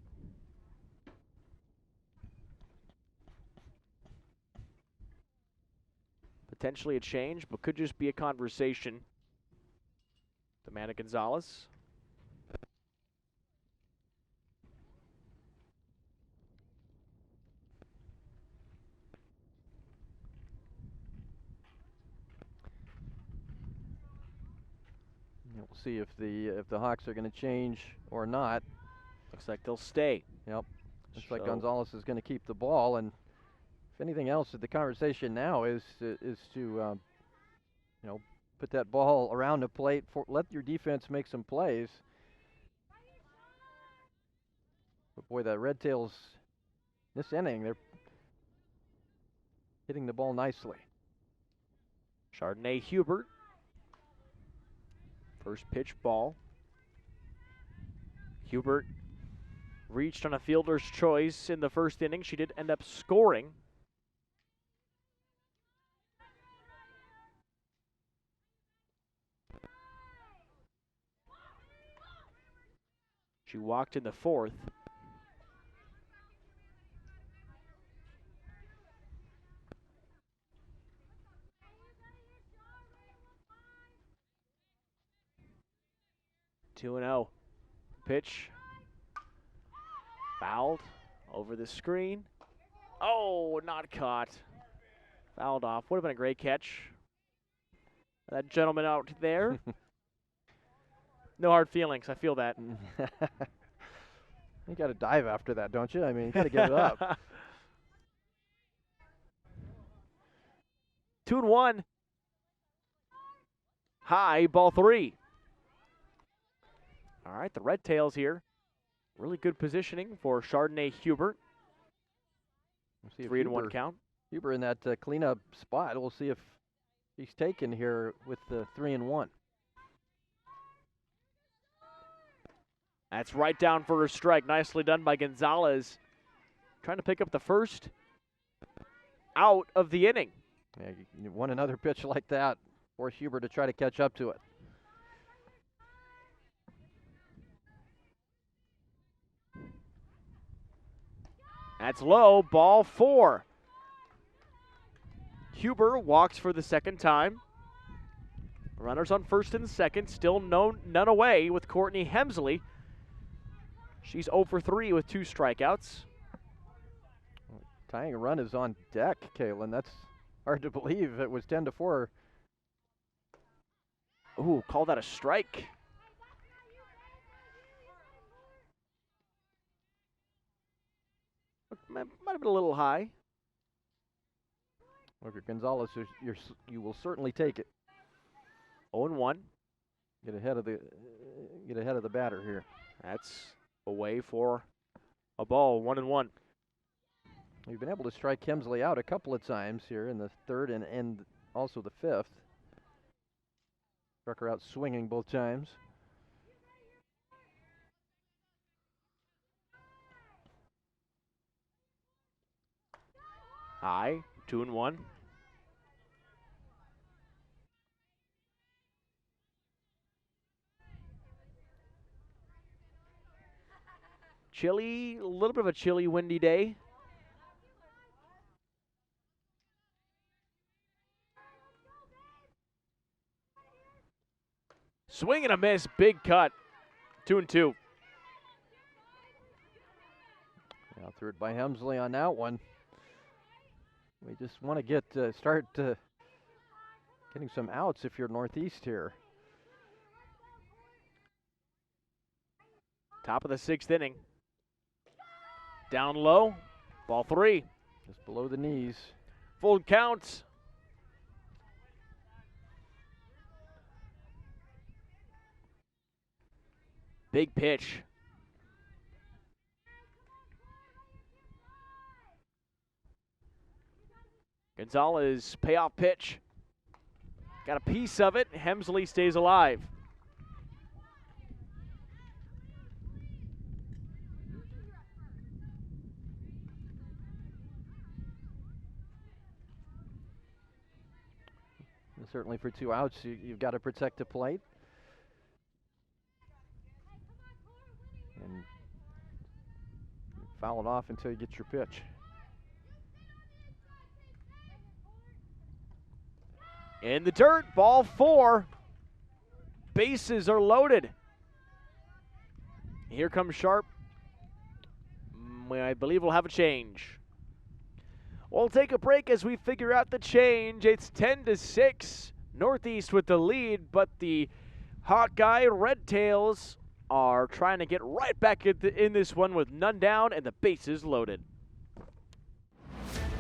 Speaker 2: Potentially a change, but could just be a conversation. Amanda Gonzalez.
Speaker 3: We'll see if the Hawks are going to change or not.
Speaker 2: Looks like they'll stay.
Speaker 3: Yep. Looks like Gonzalez is going to keep the ball, and if anything else, the conversation now is to put that ball around the plate, let your defense make some plays. But boy, the Red Tails this inning, they're hitting the ball nicely.
Speaker 2: Chardonnay Hubert. First pitch ball. Hubert reached on a fielder's choice in the first inning. She did end up scoring. She walked in the fourth. Two and 0. Pitch. Fouled over the screen. Oh, not caught. Fouled off. Would have been a great catch. That gentleman out there. No hard feelings. I feel that.
Speaker 3: You got to dive after that, don't you? I mean, you got to give it up.
Speaker 2: 2-1. High, ball 3. All right, the Red Tails here. Really good positioning for Chardonnay Hubert.
Speaker 3: We'll
Speaker 2: 3-1 count.
Speaker 3: Huber in that cleanup spot. We'll see if he's taken here with the 3-1.
Speaker 2: That's right down for a strike. Nicely done by Gonzalez. Trying to pick up the first out of the inning.
Speaker 3: Yeah, you want another pitch like that. Force Huber to try to catch up to it.
Speaker 2: That's low, ball 4. Huber walks for the second time. Runners on first and second, still none away with Courtney Hemsley. She's 0 for 3 with 2 strikeouts.
Speaker 3: Tying run is on deck, Caitlin. That's hard to believe. It was 10-4.
Speaker 2: Ooh, call that a strike. Might have been a little high.
Speaker 3: Well, if you're Gonzalez, you will certainly take it.
Speaker 2: 0-1.
Speaker 3: Get ahead of the batter here.
Speaker 2: That's away for a ball. 1-1.
Speaker 3: We've been able to strike Hemsley out a couple of times here in the third and also the fifth. Struck her out swinging both times.
Speaker 2: High, 2-1. Chilly, a little bit of a chilly, windy day. Swing and a miss, big cut. 2-2.
Speaker 3: Now threw it by Hemsley on that one. We just want to start getting some outs if you're Northeast here.
Speaker 2: Top of the 6th inning. Down low, ball 3.
Speaker 3: Just below the knees.
Speaker 2: Full count. Big pitch. Gonzalez, payoff pitch. Got a piece of it. Hemsley stays alive.
Speaker 3: And certainly for 2 outs, you've got to protect the plate. And foul it off until you get your pitch.
Speaker 2: In the dirt, ball 4. Bases are loaded. Here comes Sharp. I believe we'll have a change. We'll take a break as we figure out the change. It's 10-6. Northeast with the lead, but the Hawkeye Red Tails are trying to get right back in this one with none down and the bases loaded.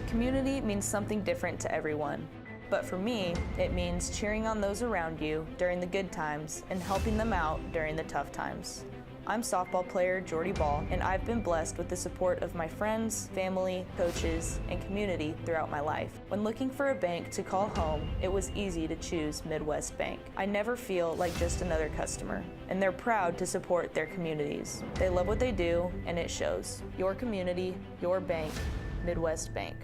Speaker 7: Community means something different to everyone. But for me, it means cheering on those around you during the good times and helping them out during the tough times. I'm softball player Jordy Ball, and I've been blessed with the support of my friends, family, coaches, and community throughout my life. When looking for a bank to call home, it was easy to choose Midwest Bank. I never feel like just another customer, and they're proud to support their communities. They love what they do, and it shows. Your community, your bank, Midwest Bank.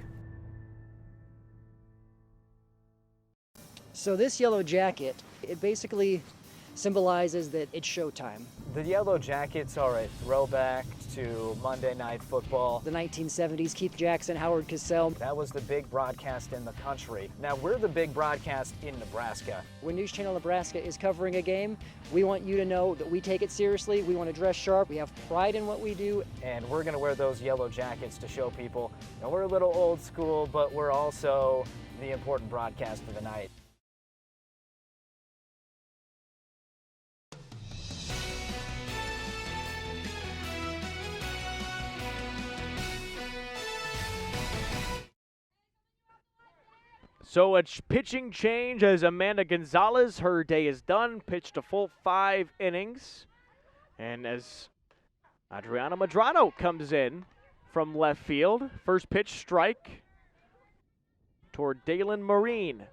Speaker 13: So this yellow jacket, it basically symbolizes that it's showtime.
Speaker 14: The Yellow Jackets are a throwback to Monday Night Football.
Speaker 13: The 1970s, Keith Jackson, Howard Cosell.
Speaker 14: That was the big broadcast in the country. Now we're the big broadcast in Nebraska.
Speaker 13: When News Channel Nebraska is covering a game, we want you to know that we take it seriously, we want to dress sharp, we have pride in what we do.
Speaker 14: And we're gonna wear those yellow jackets to show people, we're a little old school, but we're also the important broadcast of the night.
Speaker 2: So a pitching change as Amanda Gonzalez, her day is done, pitched a full 5 innings. And as Adriana Medrano comes in from left field, first pitch strike toward Dalen Marine.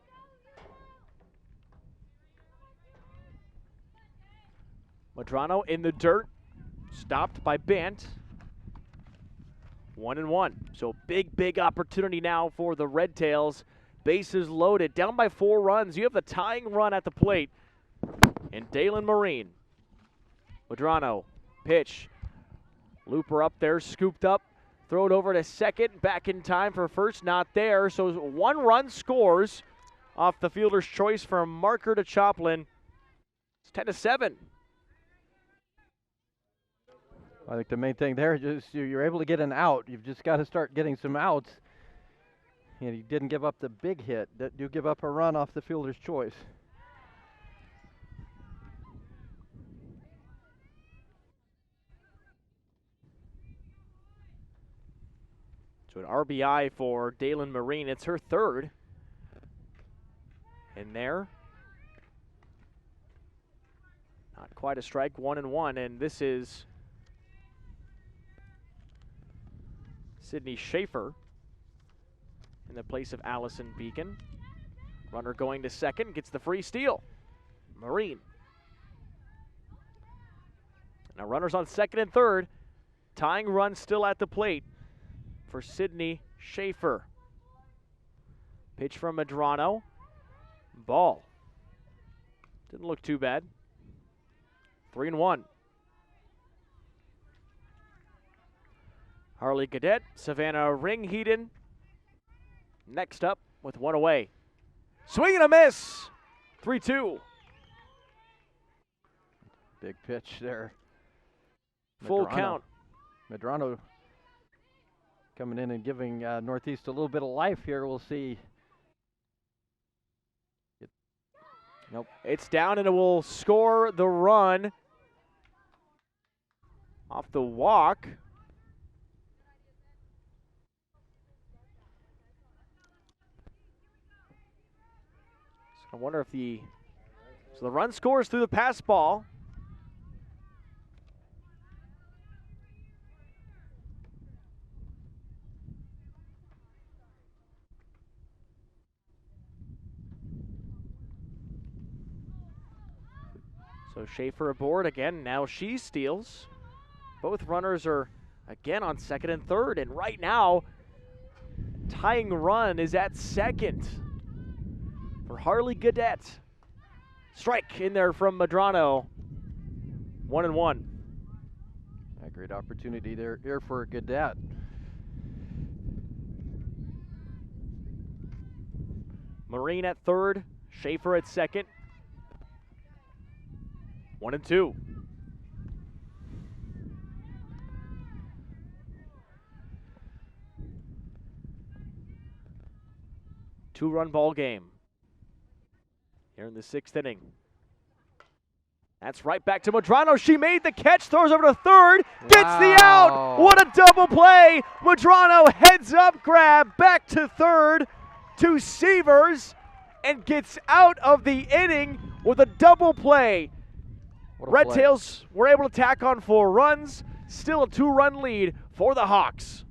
Speaker 2: Medrano in the dirt, stopped by Bant. 1-1. So big opportunity now for the Red Tails. Bases loaded, down by 4 runs. You have the tying run at the plate. And Dalen Marine. Medrano, pitch. Looper up there, scooped up. throw it over to second, back in time for first, not there. So 1 run scores off the fielder's choice from Marker to Choplin. It's 10-7.
Speaker 3: I think the main thing there is you're able to get an out. You've just got to start getting some outs. And he didn't give up the big hit. That you give up a run off the fielder's choice.
Speaker 2: So an RBI for Dalen Marine. It's her third. In there. Not quite a strike, 1-1, and this is Sydney Schaefer in the place of Allison Beacon. Runner going to second, gets the free steal. Marine. Now runners on second and third. Tying run still at the plate for Sydney Schaefer. Pitch from Medrano. Ball. Didn't look too bad. 3-1. Harley Cadet, Savannah Ringheden. Next up with 1 away. Swing and a miss. 3-2.
Speaker 3: Big pitch there.
Speaker 2: Full count.
Speaker 3: Medrano coming in and giving Northeast a little bit of life here. We'll see. Nope.
Speaker 2: It's down and it will score the run off the walk. So I wonder if the run scores through the pass ball. So Schaefer aboard again. Now she steals. Both runners are again on second and third. And right now, tying run is at second for Harley Cadet. Strike in there from Medrano. 1-1.
Speaker 3: A great opportunity there here for Cadet.
Speaker 2: Marine at third. Schaefer at second. 1-2. Two-run ball game here in the 6th inning. That's right back to Medrano. She made the catch, throws over to third, gets the out. What a double play. Medrano heads up grab back to third to Severs and gets out of the inning with a double play. Red Tails were able to tack on 4 runs. Still a 2-run lead for the Hawks.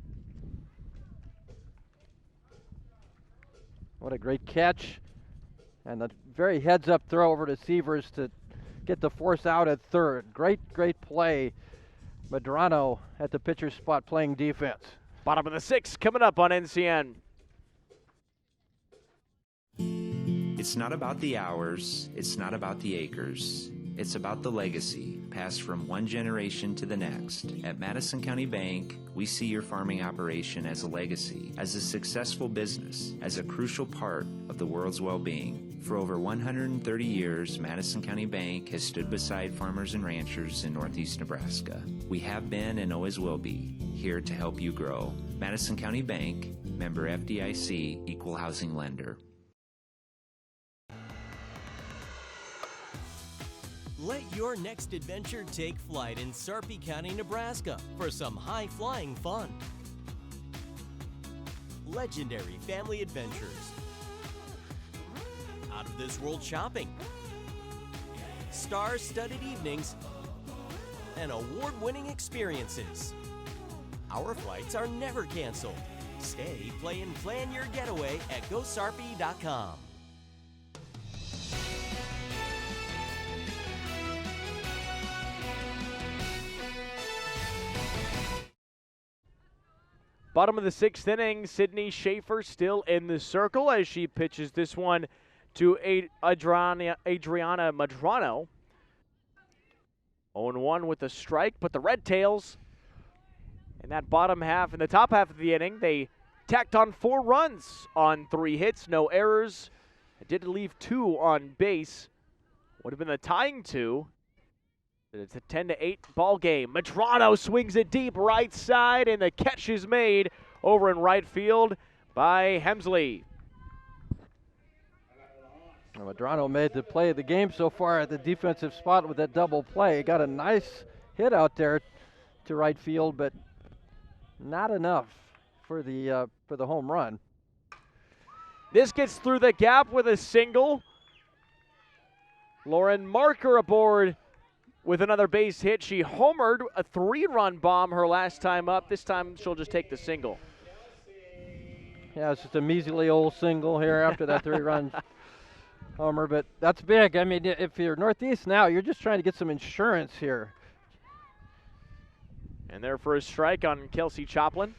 Speaker 3: What a great catch. And a very heads-up throw over to Severs to get the force out at third. Great play. Medrano at the pitcher's spot playing defense.
Speaker 2: Bottom of the 6th coming up on NCN.
Speaker 6: It's not about the hours. It's not about the acres. It's about the legacy, passed from one generation to the next. At Madison County Bank, we see your farming operation as a legacy, as a successful business, as a crucial part of the world's well-being. For over 130 years, Madison County Bank has stood beside farmers and ranchers in Northeast Nebraska. We have been and always will be here to help you grow. Madison County Bank, member FDIC, equal housing lender.
Speaker 22: Let your next adventure take flight in Sarpy County, Nebraska for some high-flying fun. Legendary family adventures. Out-of-this-world shopping. Star-studded evenings. And award-winning experiences. Our flights are never canceled. Stay, play, and plan your getaway at GoSarpy.com.
Speaker 2: Bottom of the 6th inning, Sydney Schaefer still in the circle as she pitches this one to Adriana Medrano. 0-1 with a strike, but the Red Tails In that bottom half, in the top half of the inning, they tacked on 4 runs on 3 hits, no errors. It did leave 2 on base. Would have been the tying 2. But it's a 10-8 ball game. Medrano swings it deep right side, and the catch is made over in right field by Hemsley.
Speaker 3: Medrano made the play of the game so far at the defensive spot with that double play. Got a nice hit out there to right field, but not enough for the home run.
Speaker 2: This gets through the gap with a single. Lauren Marker aboard with another base hit. She homered a 3-run bomb her last time up. This time she'll just take the single.
Speaker 3: Yeah, it's just a measly old single here after that 3-run homer, but that's big. I mean, if you're Northeast now, you're just trying to get some insurance here.
Speaker 2: And there for a strike on Kelsey Choplin.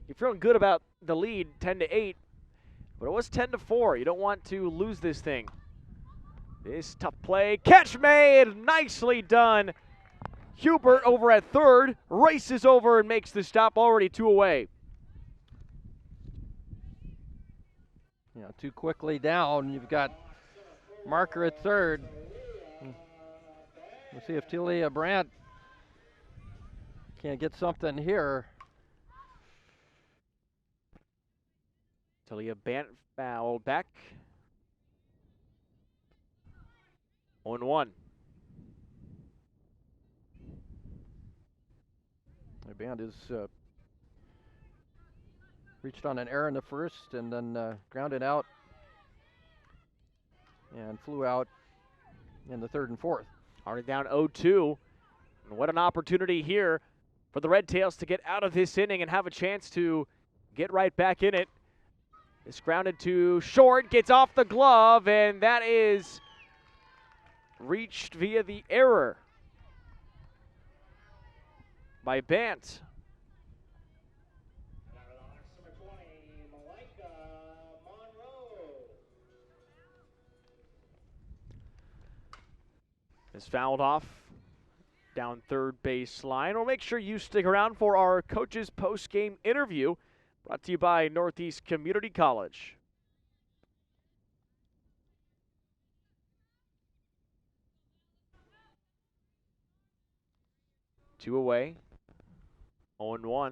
Speaker 2: You're feeling good about the lead, 10-8, but it was 10-4. You don't want to lose this thing. This tough play, catch made, nicely done. Hubert over at third, races over and makes the stop, already 2 away.
Speaker 3: Yeah, too quickly down. You've got Marker at third. We'll see if Talia Brandt can get something here.
Speaker 2: Talia Brandt fouled back. 0-1.
Speaker 3: The band is reached on an error in the first and then grounded out and flew out in the third and fourth.
Speaker 2: Already down 0-2. And what an opportunity here for the Red Tails to get out of this inning and have a chance to get right back in it. It's grounded to short, gets off the glove, and that is reached via the error by Bant. Is fouled off down third base line. We'll make sure you stick around for our coaches post-game interview, brought to you by Northeast Community College. Two away. 0-1.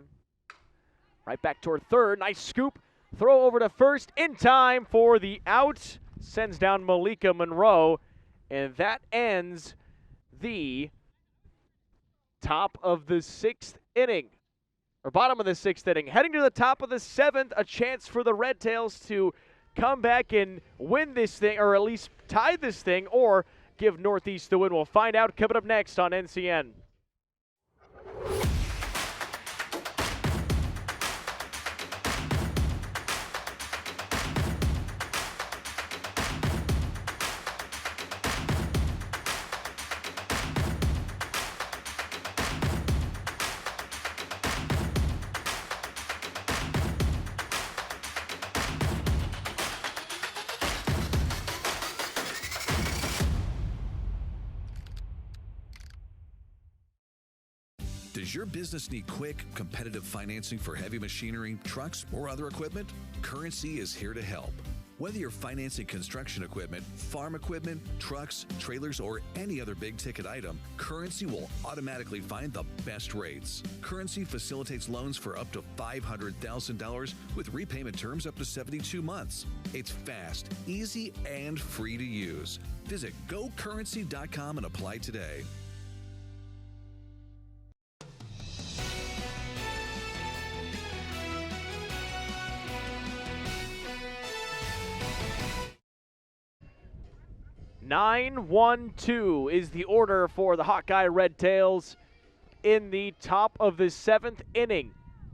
Speaker 2: Right back toward third. Nice scoop. Throw over to first in time for the out. Sends down Malika Monroe. And that ends the top of the 6th inning, or bottom of the 6th inning. Heading to the top of the 7th, a chance for the Red Tails to come back and win this thing, or at least tie this thing, or give Northeast the win. We'll find out coming up next on NCN.
Speaker 10: Does your business need quick, competitive financing for heavy machinery, trucks, or other equipment? Currency is here to help. Whether you're financing construction equipment, farm equipment, trucks, trailers, or any other big-ticket item, Currency will automatically find the best rates. Currency facilitates loans for up to $500,000 with repayment terms up to 72 months. It's fast, easy, and free to use. Visit GoCurrency.com and apply today.
Speaker 2: Nine, 1-2 is the order for the Hawkeye Red Tails in the top of the 7th inning.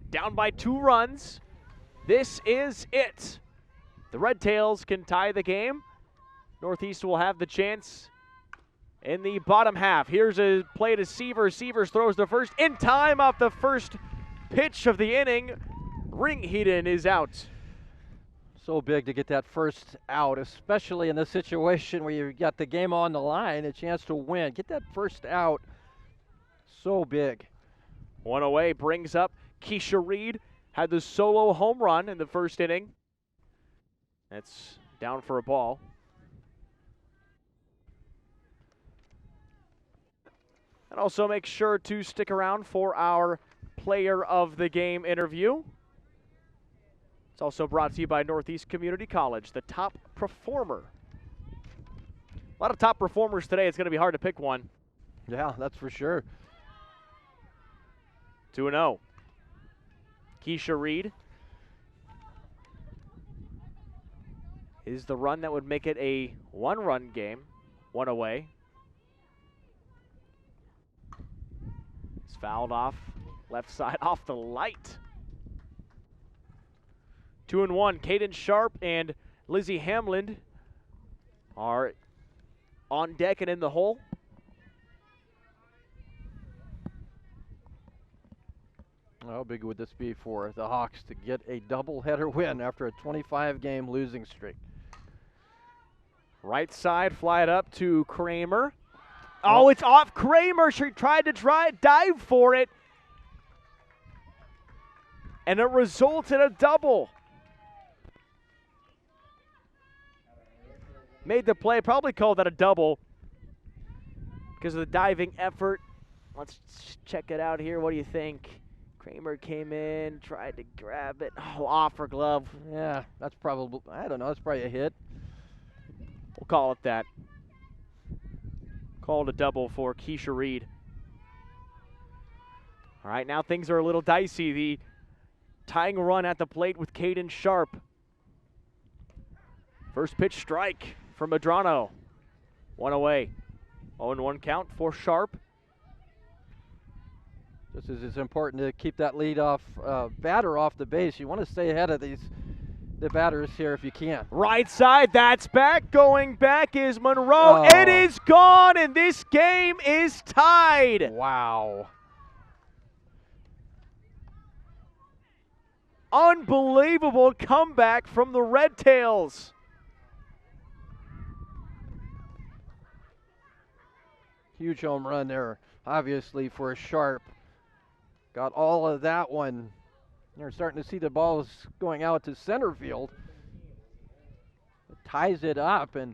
Speaker 2: Down by 2 runs. This is it. The Red Tails can tie the game. Northeast will have the chance in the bottom half. Here's a play to Sievers. Sievers throws the first in time off the first pitch of the inning. Ringheden is out.
Speaker 3: So big to get that first out, especially in this situation where you've got the game on the line, a chance to win. Get that first out So big.
Speaker 2: One away brings up Keisha Reed. Had the solo home run in the first inning. That's down for a ball. And also make sure to stick around for our player of the game interview. It's also brought to you by Northeast Community College, the top performer. A lot of top performers today. It's going to be hard to pick one.
Speaker 3: Yeah, that's for sure.
Speaker 2: 2-0. Keisha Reed is the run that would make it a one-run game. One away. It's fouled off. Left side off the light. 2-1. Caden Sharp and Lizzie Hamlin are on deck and in the hole.
Speaker 3: How big would this be for the Hawks to get a doubleheader win after a 25-game losing streak?
Speaker 2: Right side, fly it up to Kramer. Oh, it's off Kramer. She tried to dive for it. And it results in a double. Made the play, probably called that a double because of the diving effort. Let's check it out here. What do you think? Kramer came in, tried to grab it. Oh, off her glove.
Speaker 3: Yeah, that's probably, I don't know, that's probably a hit.
Speaker 2: We'll call it that. Called a double for Keisha Reed. All right, now things are a little dicey. The tying run at the plate with Caden Sharp. First pitch strike from Medrano. One away. 0-1 count for Sharp.
Speaker 3: Just as it's important to keep that lead off batter off the base. You want to stay ahead of the batters here if you can.
Speaker 2: Right side, that's back. Going back is Monroe.
Speaker 3: Oh.
Speaker 2: It is gone, and this game is tied.
Speaker 3: Wow.
Speaker 2: Unbelievable comeback from the Red Tails.
Speaker 3: Huge home run there, obviously, for Sharp. Got all of that one. You're starting to see the balls going out to center field. It ties it up, and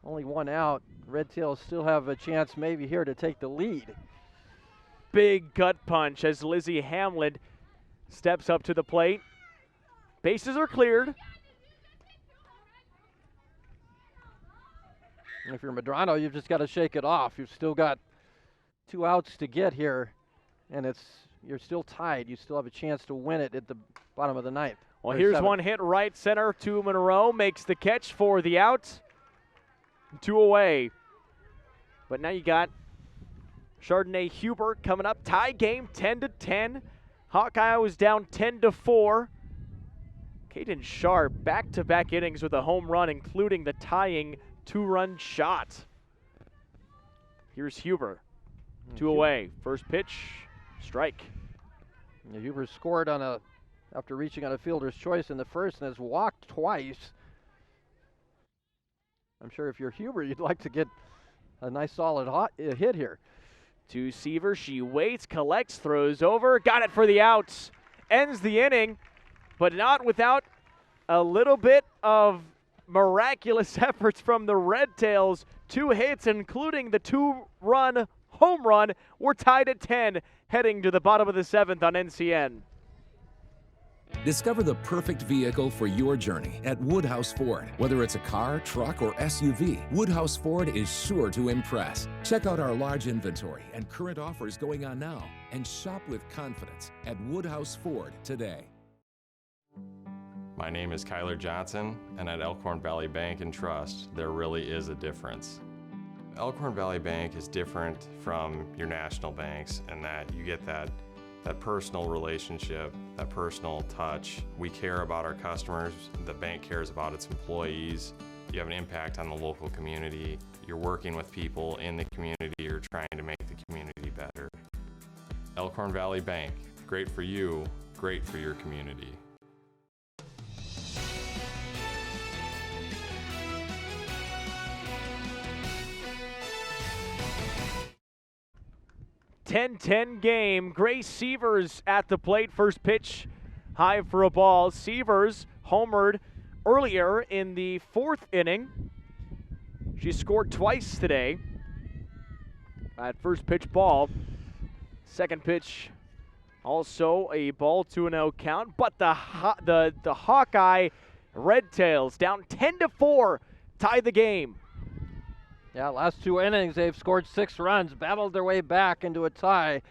Speaker 3: only one out. Red Tails still have a chance maybe here to take the lead.
Speaker 2: Big gut punch as Lizzie Hamlin steps up to the plate. Bases are cleared.
Speaker 3: If you're Medrano, you've just got to shake it off. You've still got 2 outs to get here, and you're still tied. You still have a chance to win it at the bottom of the ninth.
Speaker 2: Well, here's
Speaker 3: 7th.
Speaker 2: one hit right center to Monroe. Makes the catch for the out. 2 away. But now you got Chardonnay Hubert coming up. Tie game 10-10. Hawkeye was down 10-4. Caden Sharp back-to-back innings with a home run, including the tying 2-run shot. Here's Huber. 2 away. First pitch, strike.
Speaker 3: Yeah, Huber scored after reaching on a fielder's choice in the first and has walked twice. I'm sure if you're Huber, you'd like to get a nice solid hit here.
Speaker 2: To Seaver, she waits, collects, throws over, got it for the outs. Ends the inning, but not without a little bit of miraculous efforts from the Red Tails. 2 hits, including the 2-run home run. We're tied at 10, heading to the bottom of the 7th on NCN.
Speaker 10: Discover the perfect vehicle for your journey at Woodhouse Ford. Whether it's a car, truck, or SUV, Woodhouse Ford is sure to impress. Check out our large inventory and current offers going on now, and shop with confidence at Woodhouse Ford today.
Speaker 9: My name is Kyler Johnson, and at Elkhorn Valley Bank and Trust, there really is a difference. Elkhorn Valley Bank is different from your national banks in that you get that personal relationship, that personal touch. We care about our customers. The bank cares about its employees. You have an impact on the local community. You're working with people in the community. You're trying to make the community better. Elkhorn Valley Bank, great for you, great for your community.
Speaker 2: 10-10 game. Grace Sievers at the plate. First pitch high for a ball. Sievers homered earlier in the 4th inning. She scored twice today. At first pitch ball. Second pitch also a ball, 2-0 count. But the Hawkeye Red Tails down 10-4 tie the game.
Speaker 3: Yeah, last 2 innings they've scored 6 runs, battled their way back into a tie.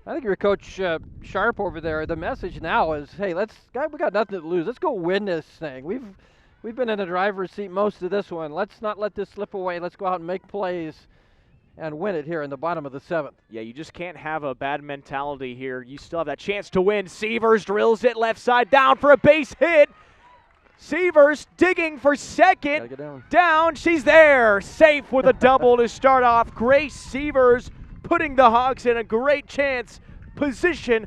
Speaker 3: I think your coach Sharp over there, the message now is, hey, we got nothing to lose. Let's go win this thing. We've been in the driver's seat most of this one. Let's not let this slip away. Let's go out and make plays and win it here in the bottom of the 7th.
Speaker 2: Yeah, you just can't have a bad mentality here. You still have that chance to win. Sievers drills it left side down for a base hit. Sievers digging for second. Down. She's there. Safe with a double to start off. Grace Sievers putting the Hawks in a great chance position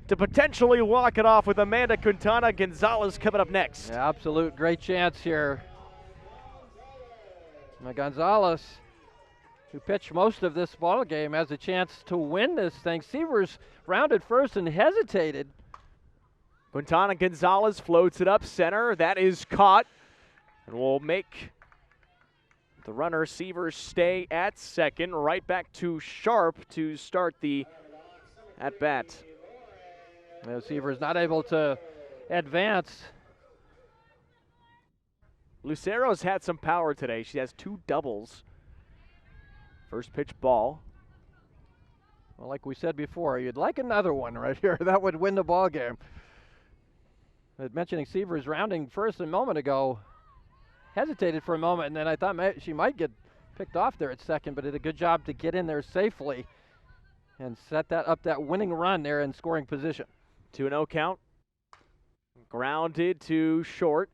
Speaker 2: to potentially walk it off with Amanda Quintana Gonzalez coming up next.
Speaker 3: Yeah, absolute great chance here. Gonzalez, who pitched most of this ball game, has a chance to win this thing. Sievers rounded first and hesitated.
Speaker 2: Quintana Gonzalez floats it up center. That is caught. And will make the runner Sievers stay at second. Right back to Sharp to start the at-bat.
Speaker 3: Sievers not able to advance.
Speaker 2: Lucero's had some power today. She has 2 doubles. First pitch ball.
Speaker 3: Well, like we said before, you'd like another one right here. That would win the ball game. Mentioning Sievers rounding first a moment ago, hesitated for a moment, and then I thought she might get picked off there at second, but did a good job to get in there safely and set that winning run there in scoring position.
Speaker 2: 2-0 count. Grounded to short.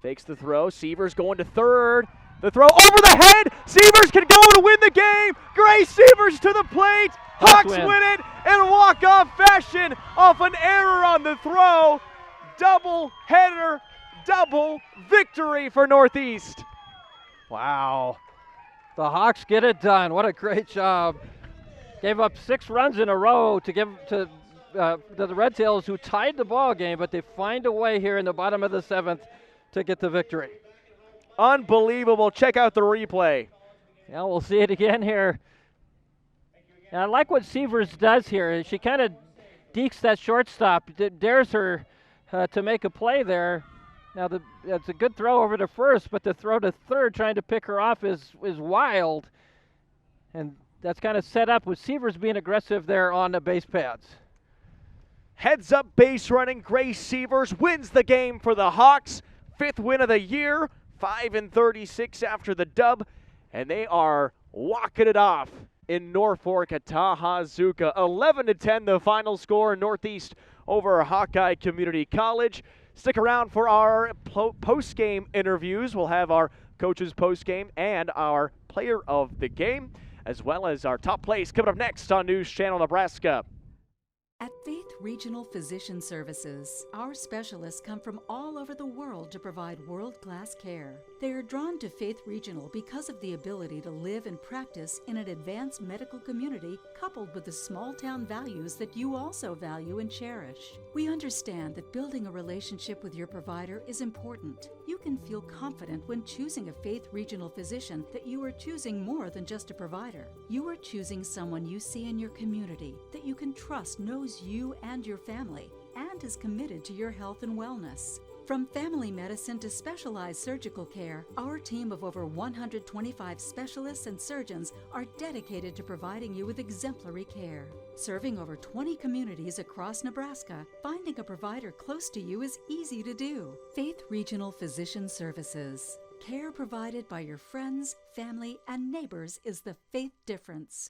Speaker 2: Fakes the throw. Sievers going to third. The throw over the head. Sievers can go to win the game. Grace Sievers to the plate. Hawks win it in walk-off fashion off an error on the throw. Double header, double victory for Northeast.
Speaker 3: Wow. The Hawks get it done. What a great job. Gave up 6 runs in a row to give to the Red Tails, who tied the ball game, but they find a way here in the bottom of the 7th to get the victory.
Speaker 2: Unbelievable. Check out the replay.
Speaker 3: Yeah, we'll see it again here. And I like what Sievers does here. She kind of dekes that shortstop, dares her to make a play there. Now, it's a good throw over to first, but the throw to third, trying to pick her off, is wild. And that's kind of set up with Sievers being aggressive there on the base pads.
Speaker 2: Heads up base running. Grace Sievers wins the game for the Hawks. 5th win of the year. 5-36 after the dub. And they are walking it off in Norfolk at Tahazuka. 11-10 the final score. Northeast over Hawkeye Community College. Stick around for our post-game interviews. We'll have our coaches post-game and our player of the game, as well as our top plays coming up next on News Channel Nebraska.
Speaker 8: At Faith Regional Physician Services, our specialists come from all over the world to provide world-class care. They are drawn to Faith Regional because of the ability to live and practice in an advanced medical community coupled with the small-town values that you also value and cherish. We understand that building a relationship with your provider is important. You can feel confident when choosing a Faith Regional physician that you are choosing more than just a provider. You are choosing someone you see in your community that you can trust knows you and your family and is committed to your health and wellness. From family medicine to specialized surgical care, our team of over 125 specialists and surgeons are dedicated to providing you with exemplary care. Serving over 20 communities across Nebraska, finding a provider close to you is easy to do. Faith Regional Physician Services. Care provided by your friends, family, and neighbors is the Faith difference.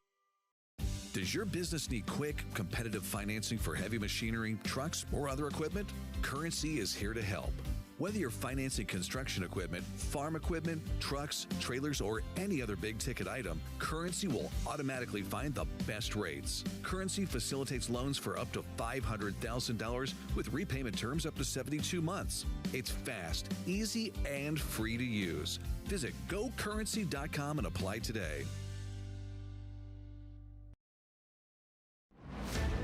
Speaker 10: Does your business need quick, competitive financing for heavy machinery, trucks, or other equipment? Currency is here to help. Whether you're financing construction equipment, farm equipment, trucks, trailers, or any other big-ticket item, Currency will automatically find the best rates. Currency facilitates loans for up to $500,000 with repayment terms up to 72 months. It's fast, easy, and free to use. Visit GoCurrency.com and apply today.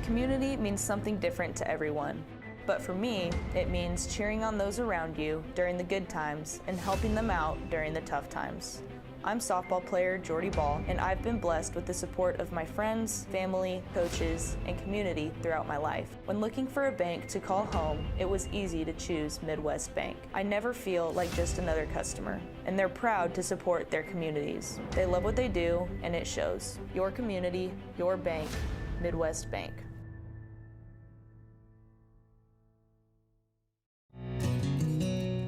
Speaker 7: Community means something different to everyone. But for me, it means cheering on those around you during the good times and helping them out during the tough times. I'm softball player Jordy Ball, and I've been blessed with the support of my friends, family, coaches, and community throughout my life. When looking for a bank to call home, it was easy to choose Midwest Bank. I never feel like just another customer, and they're proud to support their communities. They love what they do, and it shows. Your community, your bank, Midwest Bank.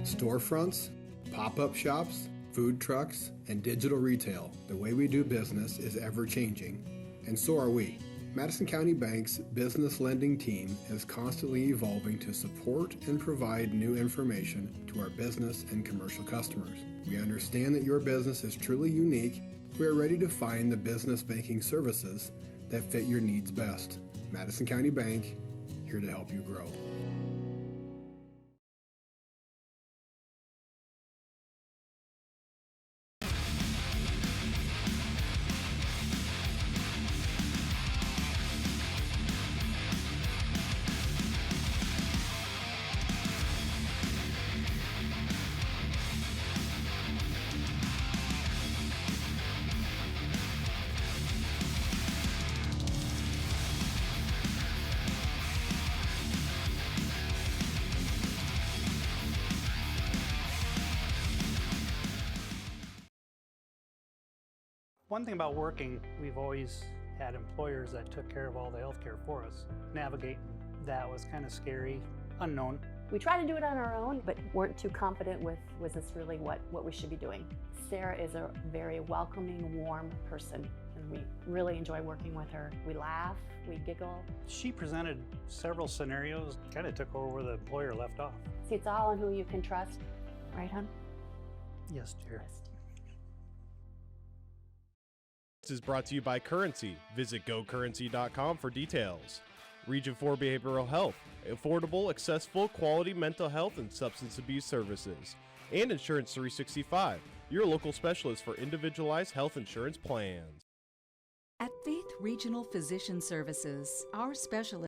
Speaker 11: Storefronts, pop-up shops, food trucks, and digital retail. The way we do business is ever-changing, and so are we. Madison County Bank's business lending team is constantly evolving to support and provide new information to our business and commercial customers. We understand that your business is truly unique. We are ready to find the business banking services that fit your needs best. Madison County Bank, here to help you grow.
Speaker 12: One thing about working, we've always had employers that took care of all the health care for us. Navigating that was kind of scary, unknown.
Speaker 23: We tried to do it on our own, but weren't too confident with, was this really what we should be doing? Sarah is a very welcoming, warm person, and we really enjoy working with her. We laugh, we giggle.
Speaker 12: She presented several scenarios, kind of took over where the employer left off.
Speaker 23: See, it's all on who you can trust, right, hon?
Speaker 12: Yes, dear.
Speaker 24: This is brought to you by Currency. Visit gocurrency.com for details. Region 4 Behavioral Health, affordable, accessible, quality mental health and substance abuse services. And Insurance 365, your local specialist for individualized health insurance plans.
Speaker 8: At Faith Regional Physician Services, our specialist.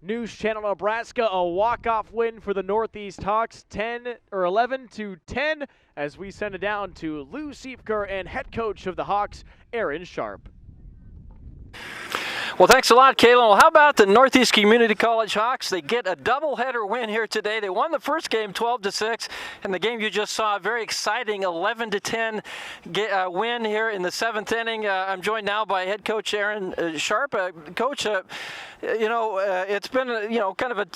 Speaker 2: News Channel Nebraska, a walk-off win for the Northeast Hawks, 11-10, as we send it down to Lou Siefker and head coach of the Hawks, Aaron Sharp.
Speaker 3: Well, thanks a lot, Kayla. Well, how about the Northeast Community College Hawks? They get a doubleheader win here today. They won the first game 12-6, and the game you just saw, a very exciting 11-10 win here in the seventh inning. I'm joined now by head coach Aaron Sharp. Coach, it's been kind of a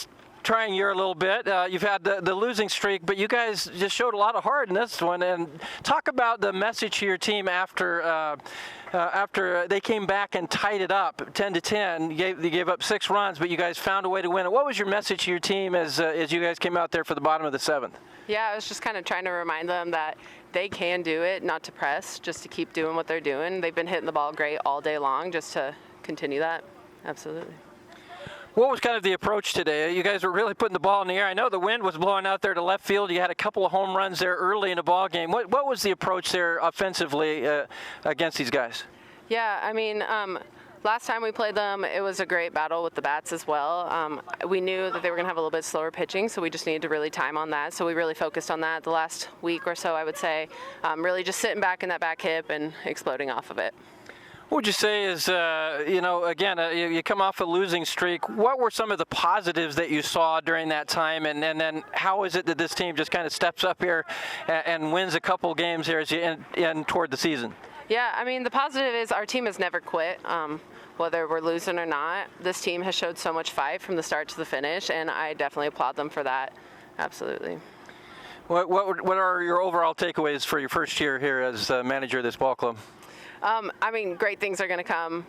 Speaker 3: trying year a little bit. You've had the losing streak, but you guys just showed a lot of heart in this one. And talk about the message to your team after they came back and tied it up 10-10. You gave up 6 runs, but you guys found a way to win it. What was your message to your team as you guys came out there for the bottom of the seventh?
Speaker 25: Yeah, I was just kind of trying to remind them that they can do it, not to press, just to keep doing what they're doing. They've been hitting the ball great all day long, just to continue that. Absolutely.
Speaker 3: What was kind of the approach today? You guys were really putting the ball in the air. I know the wind was blowing out there to left field. You had a couple of home runs there early in the ball game. What was the approach there offensively against these guys?
Speaker 25: Yeah, I mean, last time we played them, it was a great battle with the bats as well. We knew that they were going to have a little bit slower pitching, so we just needed to really time on that. So we really focused on that the last week or so, I would say. Really just sitting back in that back hip and exploding off of it.
Speaker 3: What would you say is, you come off a losing streak. What were some of the positives that you saw during that time? And then how is it that this team just kind of steps up here and wins a couple games here as you end toward the season?
Speaker 25: Yeah, I mean, the positive is our team has never quit. Whether we're losing or not, this team has showed so much fight from the start to the finish, and I definitely applaud them for that. Absolutely.
Speaker 3: What are your overall takeaways for your first year here as manager of this ball club?
Speaker 25: I mean, great things are going to come.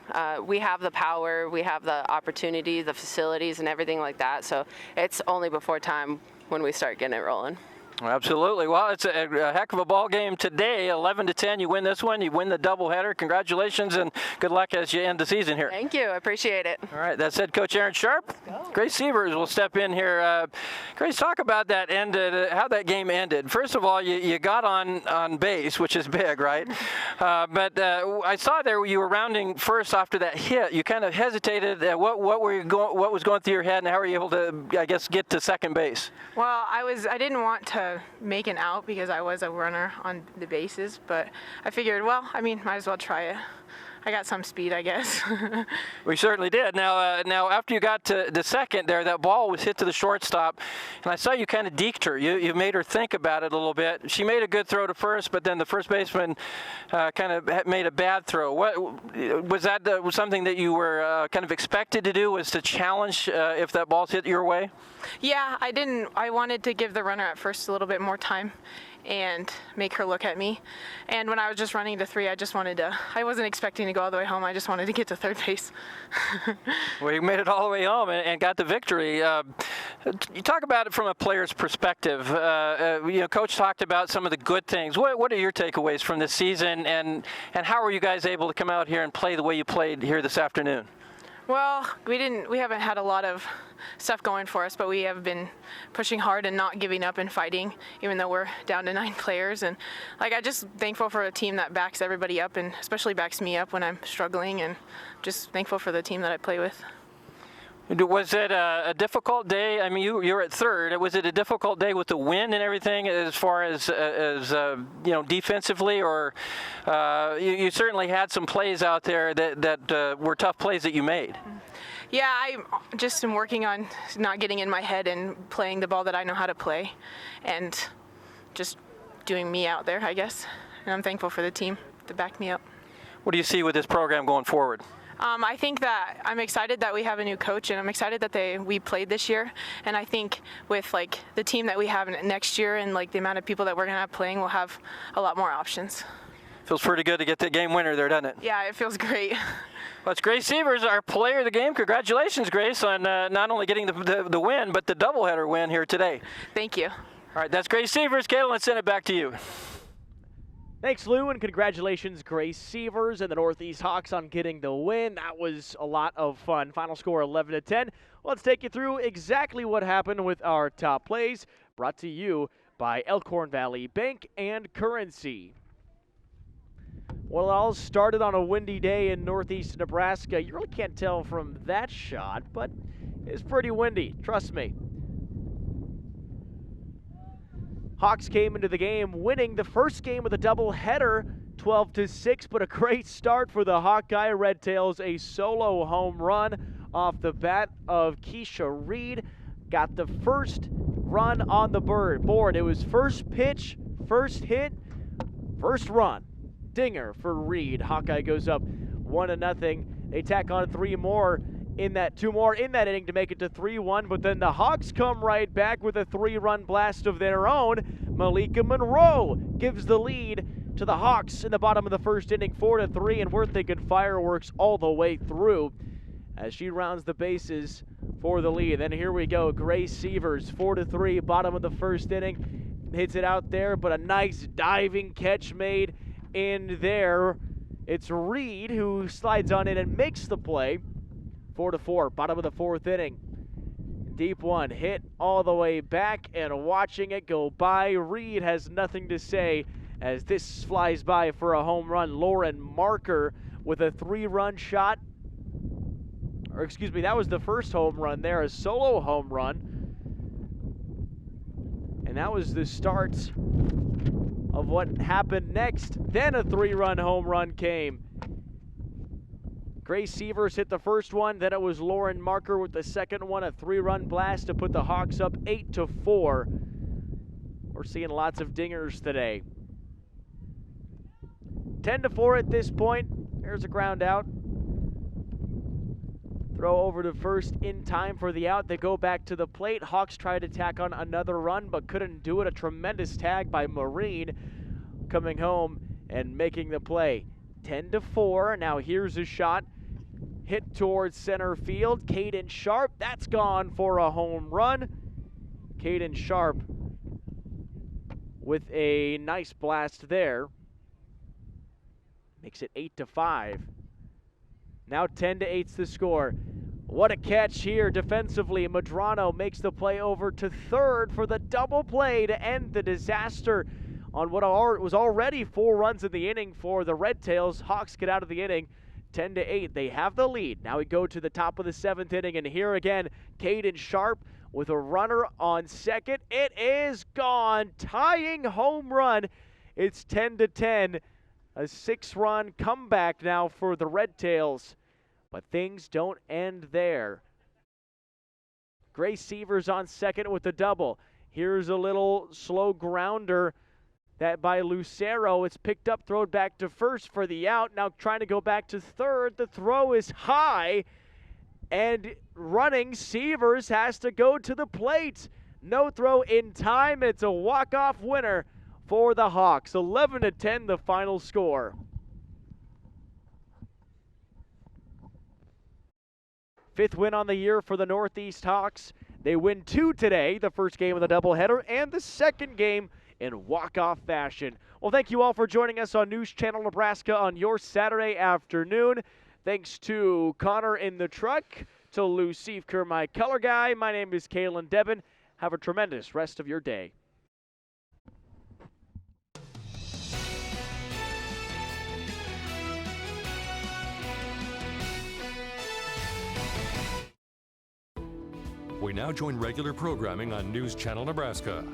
Speaker 25: We have the power, we have the opportunity, the facilities, and everything like that. So it's only before time when we start getting it rolling.
Speaker 15: Absolutely. Well, it's a heck of a ball game today. 11-10. You win this one. You win the doubleheader. Congratulations and good luck as you end the season here.
Speaker 25: Thank you. I appreciate it.
Speaker 15: All right. That's head coach Aaron Sharp. Grace Sievers will step in here. Grace, talk about that how that game ended. First of all, you got on base, which is big, right? But I saw there you were rounding first after that hit. You kind of hesitated. What was going through your head, and how were you able to, I guess, get to second base?
Speaker 25: Well, I didn't want to make an out because I was a runner on the bases, but I figured, well, I mean, might as well try it. I got some speed, I guess.
Speaker 15: We certainly did. Now after you got to the second there, that ball was hit to the shortstop, and I saw you kind of deked her. You made her think about it a little bit. She made a good throw to first, but then the first baseman kind of made a bad throw. What was that? Was something that you were kind of expected to do? Was to challenge if that ball's hit your way?
Speaker 25: Yeah, I wanted to give the runner at first a little bit more time and make her look at me. And when I was just running to three, I wasn't expecting to go all the way home. I just wanted to get to third base.
Speaker 15: Well, you made it all the way home and got the victory. You talk about it from a player's perspective. Coach talked about some of the good things. What are your takeaways from this season, and how were you guys able to come out here and play the way you played here this afternoon?
Speaker 25: Well, we haven't had a lot of stuff going for us, but we have been pushing hard and not giving up and fighting, even though we're down to 9 players. And I'm just thankful for a team that backs everybody up, and especially backs me up when I'm struggling, and just thankful for the team that I play with.
Speaker 15: Was it a difficult day? I mean, you were at third. Was it a difficult day with the wind and everything, as far as defensively, or you certainly had some plays out there that were tough plays that you made?
Speaker 25: Yeah, I just am working on not getting in my head and playing the ball that I know how to play, and just doing me out there, I guess. And I'm thankful for the team to back me up.
Speaker 15: What do you see with this program going forward?
Speaker 25: I think that I'm excited that we have a new coach, and I'm excited that we played this year. And I think with the team that we have next year and the amount of people that we're gonna have playing, we'll have a lot more options.
Speaker 15: Feels pretty good to get the game winner there, doesn't it?
Speaker 25: Yeah, it feels great.
Speaker 15: Well, it's Grace Sievers, our player of the game. Congratulations, Grace, on not only getting the win, but the doubleheader win here today.
Speaker 25: Thank you.
Speaker 15: All right, that's Grace Sievers. Caitlin, let's send it back to you.
Speaker 2: Thanks, Lou, and congratulations, Grace Sievers and the Northeast Hawks on getting the win. That was a lot of fun. Final score 11-10. Let's take you through exactly what happened with our top plays, brought to you by Elkhorn Valley Bank and Currency. Well, it all started on a windy day in northeast Nebraska. You really can't tell from that shot, but it's pretty windy, trust me. Hawks came into the game winning the first game of the doubleheader 12-6, but a great start for the Hawkeye Red Tails. A solo home run off the bat of Keisha Reed. Got the first run on the board. It was first pitch, first hit, first run. Dinger for Reed. Hawkeye goes up 1-0. They tack on 2 more in that inning to make it to 3-1, but then the Hawks come right back with a 3-run blast of their own. Malika Monroe gives the lead to the Hawks in the bottom of the first inning, 4-3, and we're thinking fireworks all the way through as she rounds the bases for the lead. Then here we go, Grace Sievers, 4-3, bottom of the first inning, hits it out there, but a nice diving catch made in there. It's Reed who slides on in and makes the play. 4-4, bottom of the fourth inning. Deep one, hit all the way back, and watching it go by, Reed has nothing to say as this flies by for a home run. Lauren Marker with a 3-run shot. Or excuse me, that was the first home run there, a solo home run. And that was the start of what happened next. Then a 3-run home run came. Grace Sievers hit the first one, then it was Lauren Marker with the second one, a 3-run blast to put the Hawks up 8-4. We're seeing lots of dingers today. 10-4 at this point. There's a ground out. Throw over to first in time for the out. They go back to the plate. Hawks try to tack on another run, but couldn't do it. A tremendous tag by Marine coming home and making the play. 10-4. Now here's a shot. Hit towards center field. Caden Sharp. That's gone for a home run. Caden Sharp with a nice blast there. Makes it 8-5. Now 10-8's the score. What a catch here defensively. Medrano makes the play over to third for the double play to end the disaster on what was already 4 runs in the inning for the Red Tails. Hawks get out of the inning 10-8. They have the lead. Now we go to the top of the 7th inning, and here again, Caden Sharp with a runner on second. It is gone. Tying home run. It's 10-10. A 6-run comeback now for the Red Tails. But things don't end there. Grace Severs on second with a double. Here's a little slow grounder that by Lucero. It's picked up, thrown back to first for the out. Now trying to go back to third. The throw is high. And running, Severs has to go to the plate. No throw in time. It's a walk-off winner for the Hawks. 11-10 the final score. 5th win on the year for the Northeast Hawks. They win 2 today, the first game of the doubleheader, and the second game in walk-off fashion. Well, thank you all for joining us on News Channel Nebraska on your Saturday afternoon. Thanks to Connor in the truck, to Lou Siefker, my color guy. My name is Kalen Devin. Have a tremendous rest of your day.
Speaker 16: We now join regular programming on News Channel Nebraska.